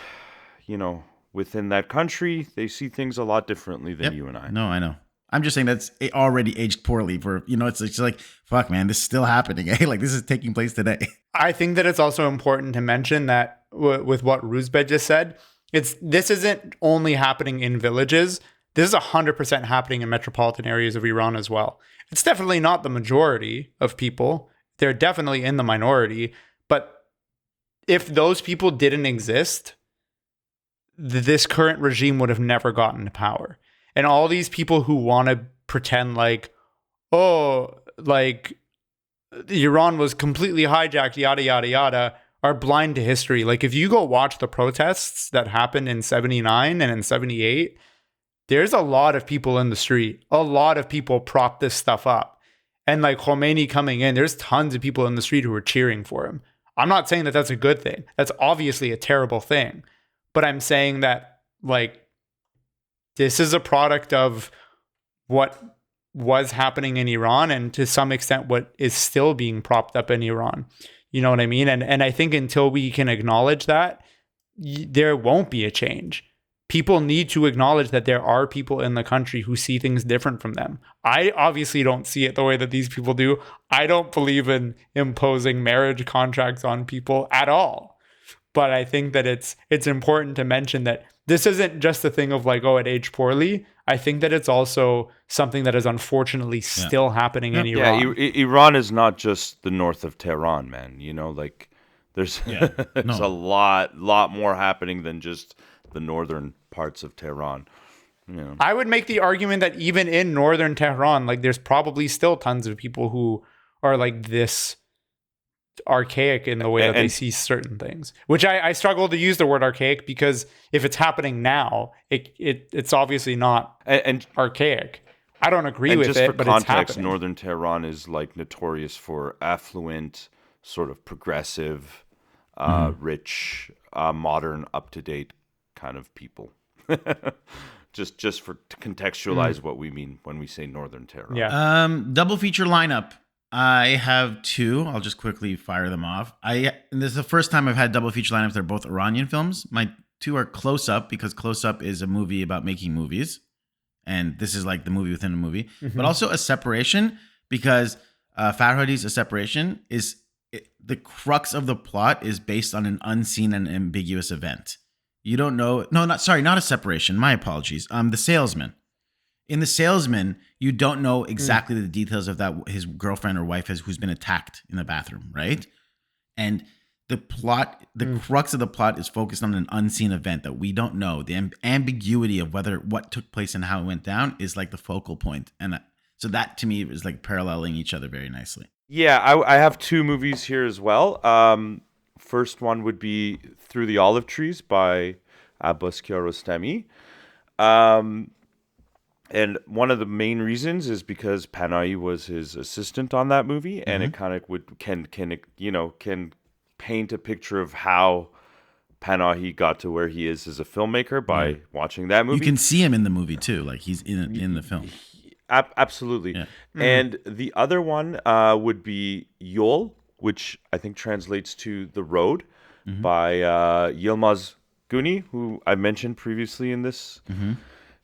within that country, they see things a lot differently than you and I. No, I know. I'm just saying that's already aged poorly for, it's like, fuck, man, this is still happening. Like, this is taking place today. I think that it's also important to mention that with what Rouzbeh just said, this isn't only happening in villages. This is 100% happening in metropolitan areas of Iran as well. It's definitely not the majority of people. They're definitely in the minority. But if those people didn't exist, this current regime would have never gotten to power. And all these people who want to pretend like, Iran was completely hijacked, yada, yada, yada, are blind to history. Like, if you go watch the protests that happened in 79 and in 78, there's a lot of people in the street. A lot of people prop this stuff up. And like Khomeini coming in, there's tons of people in the street who are cheering for him. I'm not saying that that's a good thing. That's obviously a terrible thing. But I'm saying that, like, this is a product of what was happening in Iran and to some extent what is still being propped up in Iran. You know what I mean? And I think until we can acknowledge that, there won't be a change. People need to acknowledge that there are people in the country who see things different from them. I obviously don't see it the way that these people do. I don't believe in imposing marriage contracts on people at all. But I think that it's important to mention that this isn't just a thing of like, oh, it aged poorly. I think that it's also something that is unfortunately still happening in Iran. Yeah, Iran is not just the north of Tehran, man. You know, like there's there's a lot more happening than just the northern parts of Tehran. You know. I would make the argument that even in northern Tehran, like there's probably still tons of people who are like this archaic in the way that they see certain things, which I struggle to use the word archaic because if it's happening now, it's obviously not archaic. I don't agree with just it, for but context, it's happening. northern Tehran is like notorious for affluent, sort of progressive, rich, modern, up-to-date kind of people. just to contextualize what we mean when we say northern Tehran. Yeah. Double feature lineup. I have two. I'll just quickly fire them off. This is the first time I've had double feature lineups. They're both Iranian films. My two are Close Up, because Close Up is a movie about making movies. And this is like the movie within a movie. But also A Separation, because Farhadi's A Separation the crux of the plot is based on an unseen and ambiguous event. You don't know. No, not A Separation. My apologies. The Salesman. In The Salesman, you don't know exactly the details of that his girlfriend or wife who's been attacked in the bathroom, right? And the plot, the crux of the plot is focused on an unseen event that we don't know. The ambiguity of what took place and how it went down is like the focal point. And so that to me is like paralleling each other very nicely. Yeah, I have two movies here as well. First one would be Through the Olive Trees by Abbas Kiarostami. And one of the main reasons is because Panahi was his assistant on that movie, and it kind of can paint a picture of how Panahi got to where he is as a filmmaker by watching that movie. You can see him in the movie too, like he's in the film. Absolutely. Yeah. And the other one would be Yol, which I think translates to The Road, by Yilmaz Guni, who I mentioned previously in this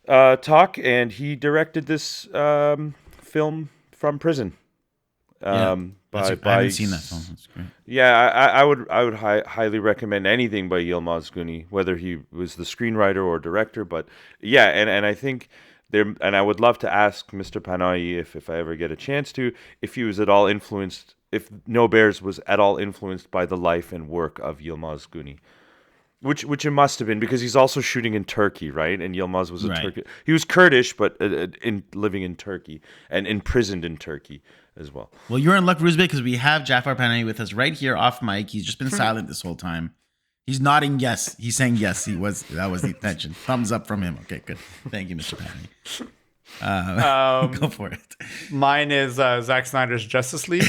talk, and he directed this film from prison. I haven't seen that film. That's great. Yeah, I would highly recommend anything by Yilmaz Guni, whether he was the screenwriter or director. But yeah, and I think there, and I would love to ask Mr. Panahi if I ever get a chance to, if he was at all influenced, if No Bears was at all influenced by the life and work of Yilmaz Guni. Which it must have been, because he's also shooting in Turkey, right? And Yilmaz was a Turkish. He was Kurdish, but living in Turkey and imprisoned in Turkey as well. Well, you're in luck, Rouzbeh, because we have Jafar Panahi with us right here off mic. He's just been silent this whole time. He's nodding yes. He's saying yes. That was the intention. Thumbs up from him. Okay, good. Thank you, Mr. Panahi. Go for it. Mine is Zack Snyder's Justice League.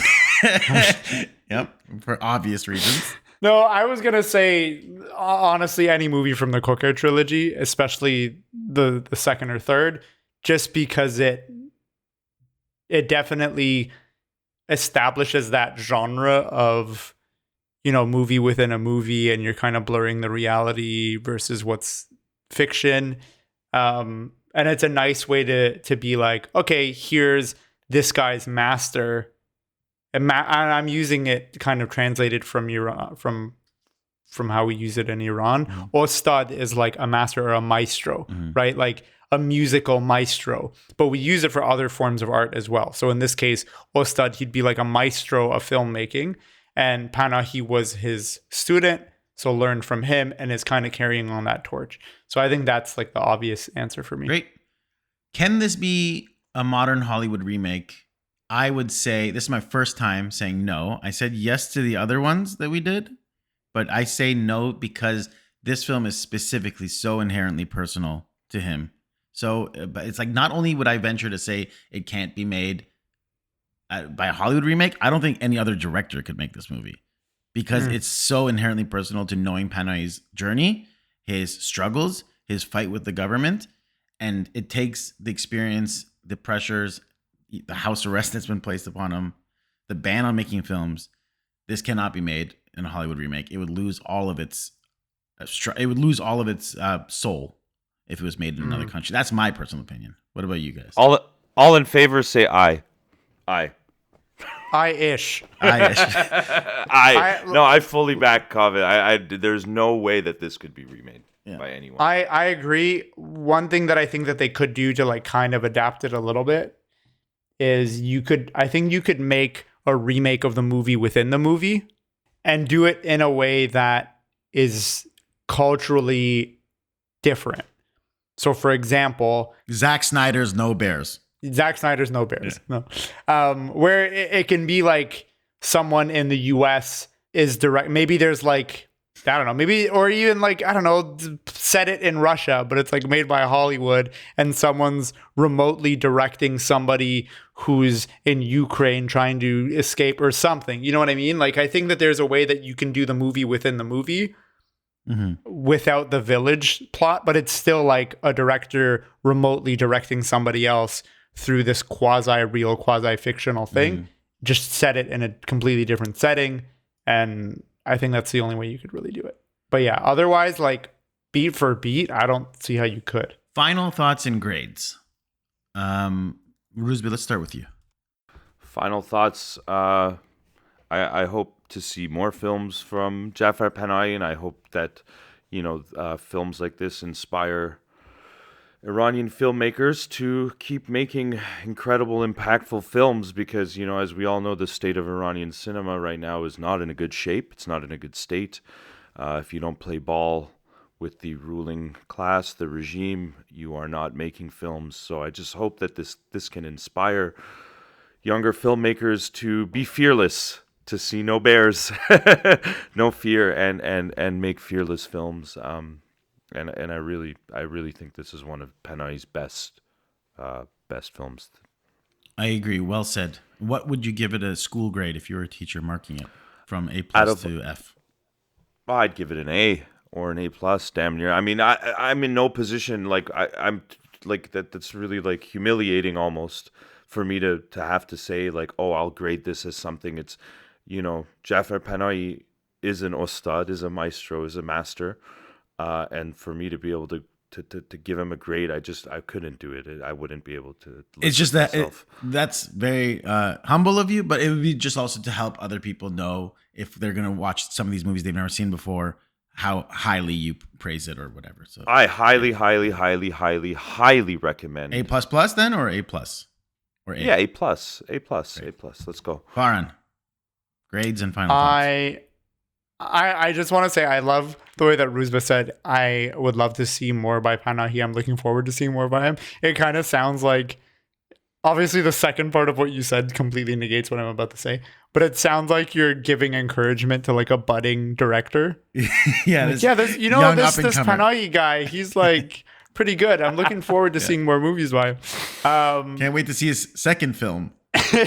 Yep, for obvious reasons. No, I was going to say, honestly, any movie from the Cooker trilogy, especially the second or third, just because it definitely establishes that genre of, movie within a movie, and you're kind of blurring the reality versus what's fiction. And it's a nice way to be like, okay, here's this guy's master. And I'm using it kind of translated from Iran, from how we use it in Iran. Ustad is like a master or a maestro, right? Like a musical maestro. But we use it for other forms of art as well. So in this case, Ustad, he'd be like a maestro of filmmaking. And Panahi was his student, so learned from him and is kind of carrying on that torch. So I think that's like the obvious answer for me. Great. Can this be a modern Hollywood remake? I would say, this is my first time saying no. I said yes to the other ones that we did, but I say no because this film is specifically so inherently personal to him. So, but it's like, not only would I venture to say it can't be made by a Hollywood remake, I don't think any other director could make this movie, because it's so inherently personal to knowing Panahi's journey, his struggles, his fight with the government, and it takes the experience, the pressures, the house arrest that's been placed upon him, the ban on making films, this cannot be made in a Hollywood remake. It would lose all of its soul if it was made in another country. That's my personal opinion. What about you guys? All in favor say aye. Aye. I-ish. I fully back Covet. There's no way that this could be remade by anyone. I agree. One thing that I think that they could do to like kind of adapt it a little bit is I think you could make a remake of the movie within the movie and do it in a way that is culturally different. So for example, Zack Snyder's No Bears. No. Where it can be like someone in the US is direct. Maybe there's like, I don't know, maybe, or even like, I don't know, set it in Russia, but it's like made by Hollywood and someone's remotely directing somebody who's in Ukraine trying to escape or something. You know what I mean? Like, I think that there's a way that you can do the movie within the movie without the village plot, but it's still like a director remotely directing somebody else through this quasi-real, quasi-fictional thing. Just set it in a completely different setting, and I think that's the only way you could really do it. But yeah, otherwise, like beat for beat, I don't see how you could. Final thoughts and grades. Rouzbeh, let's start with you. Final thoughts. I hope to see more films from Jafar Panahi, and I hope that films like this inspire Iranian filmmakers to keep making incredible, impactful films, because, as we all know, the state of Iranian cinema right now is not in a good shape. It's not in a good state. If you don't play ball with the ruling class, the regime, you are not making films. So I just hope that this can inspire younger filmmakers to be fearless, to see no bears, no fear, and make fearless films. And I really think this is one of Panahi's best films. I agree. Well said. What would you give it a school grade if you were a teacher marking it from A+ to F? I'd give it an A or an A+, damn near. I mean, I'm in no position, like I'm like that's really like humiliating almost for me to have to say like, oh, I'll grade this as something. It's, Jafar Panahi is an ustad, is a maestro, is a master. And for me to be able to give him a grade, I couldn't do it. I wouldn't be able to. It's just that that's very humble of you, but it would be just also to help other people know, if they're going to watch some of these movies they've never seen before, how highly you praise it or whatever. So I highly recommend. A++ then, or A+? Or A? Yeah, A+. Let's go. Farhan, grades and final thoughts. I just want to say I love the way that Rouzbeh said, I would love to see more by Panahi. I'm looking forward to seeing more by him. It kind of sounds like, obviously the second part of what you said completely negates what I'm about to say, but it sounds like you're giving encouragement to like a budding director. This Panahi guy, he's like pretty good. I'm looking forward to seeing more movies by him. Can't wait to see his second film.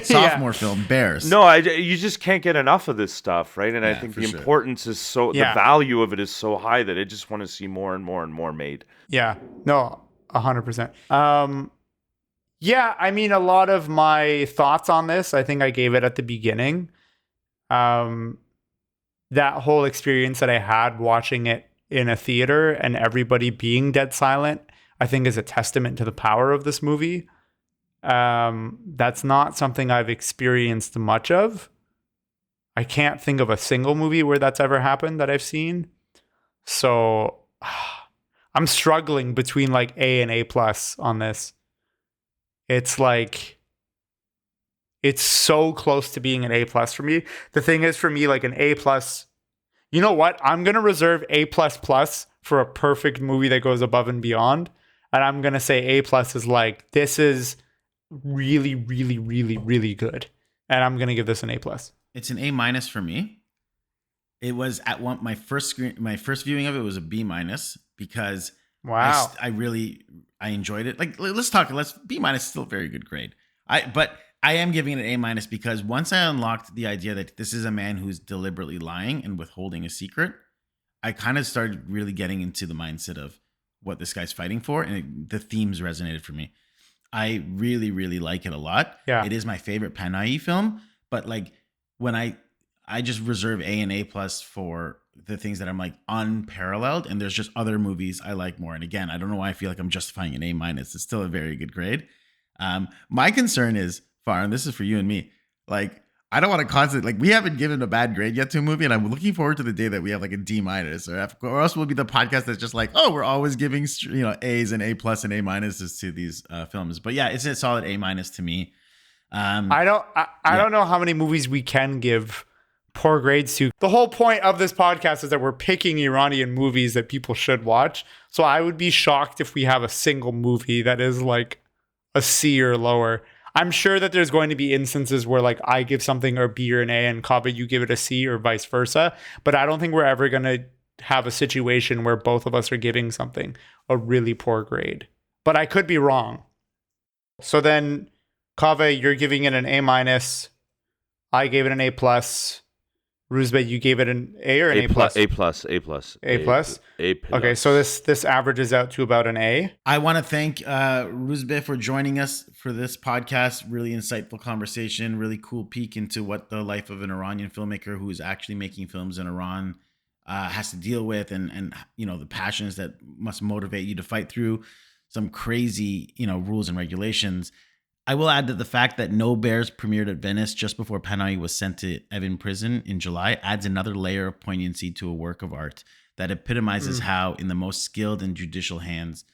Sophomore film, Bears. No, you just can't get enough of this stuff, right? And I think the importance is the value of it is so high that I just want to see more and more and more made. Yeah, no, 100%. I mean, a lot of my thoughts on this, I think I gave it at the beginning. That whole experience that I had watching it in a theater and everybody being dead silent, I think is a testament to the power of this movie. That's not something I've experienced much of. I can't think of a single movie where that's ever happened that I've seen. So I'm struggling between like A and A+ on this. It's like, it's so close to being an A+ for me. The thing is, for me, like an A+, you know what? I'm going to reserve A++ for a perfect movie that goes above and beyond. And I'm going to say A+ is like, this is really, really, really, really good, and I'm gonna give this an A+. It's an A- for me. It was at my first viewing of it was a B- because wow, I enjoyed it. Like, B- is still a very good grade. But I am giving it an A- because once I unlocked the idea that this is a man who's deliberately lying and withholding a secret, I kind of started really getting into the mindset of what this guy's fighting for, and the themes resonated for me. I really, really like it a lot. Yeah. It is my favorite Panahi film, but like when I I just reserve A and A plus for the things that I'm like unparalleled, and there's just other movies I like more. And again, I don't know why I feel like I'm justifying an A minus. It's still a very good grade. My concern is, Far, and this is for you and me, like I don't want to constantly, like, we haven't given a bad grade yet to a movie, and I'm looking forward to the day that we have like a D minus, or else we'll be the podcast that's just like, oh, we're always giving A's and A plus and A minuses to these films. But yeah, it's a solid A minus to me. I don't know how many movies we can give poor grades to. The whole point of this podcast is that we're picking Iranian movies that people should watch. So I would be shocked if we have a single movie that is like a C or lower. I'm sure that there's going to be instances where like I give something a B or an A and Kaveh, you give it a C or vice versa. But I don't think we're ever going to have a situation where both of us are giving something a really poor grade. But I could be wrong. So then, Kaveh, you're giving it an A minus. I gave it an A plus. Rouzbeh, you gave it an A or an A plus? A plus. A plus. A plus? A plus. Okay, so this averages out to about an A. I want to thank Rouzbeh for joining us for this podcast. Really insightful conversation, really cool peek into what the life of an Iranian filmmaker who is actually making films in Iran has to deal with, and the passions that must motivate you to fight through some crazy rules and regulations. I will add that the fact that No Bears premiered at Venice just before Panahi was sent to Evin prison in July adds another layer of poignancy to a work of art that epitomizes how, in the most skilled and judicial hands,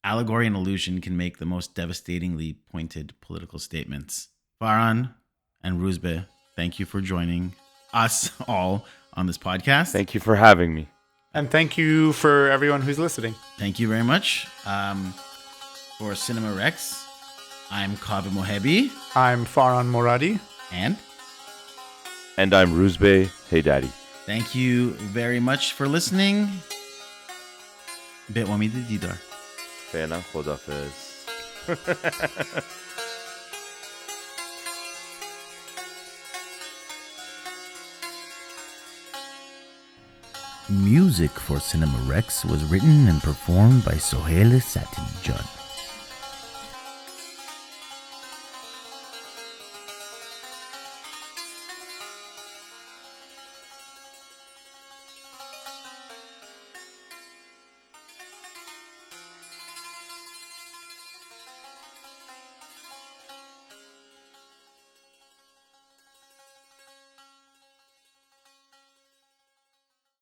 allegory and allusion can make the most devastatingly pointed political statements. Farhan and Rouzbeh, thank you for joining us all on this podcast. Thank you for having me. And thank you for everyone who's listening. Thank you very much. For Cinema Rex, I'm Kaveh Mohebi. I'm Farhan Moradi. And I'm Rouzbeh Heydari. Thank you very much for listening. به امید دیدار. فعلا خدافظ. Music for Cinema Rex was written and performed by Sohail Satinjan.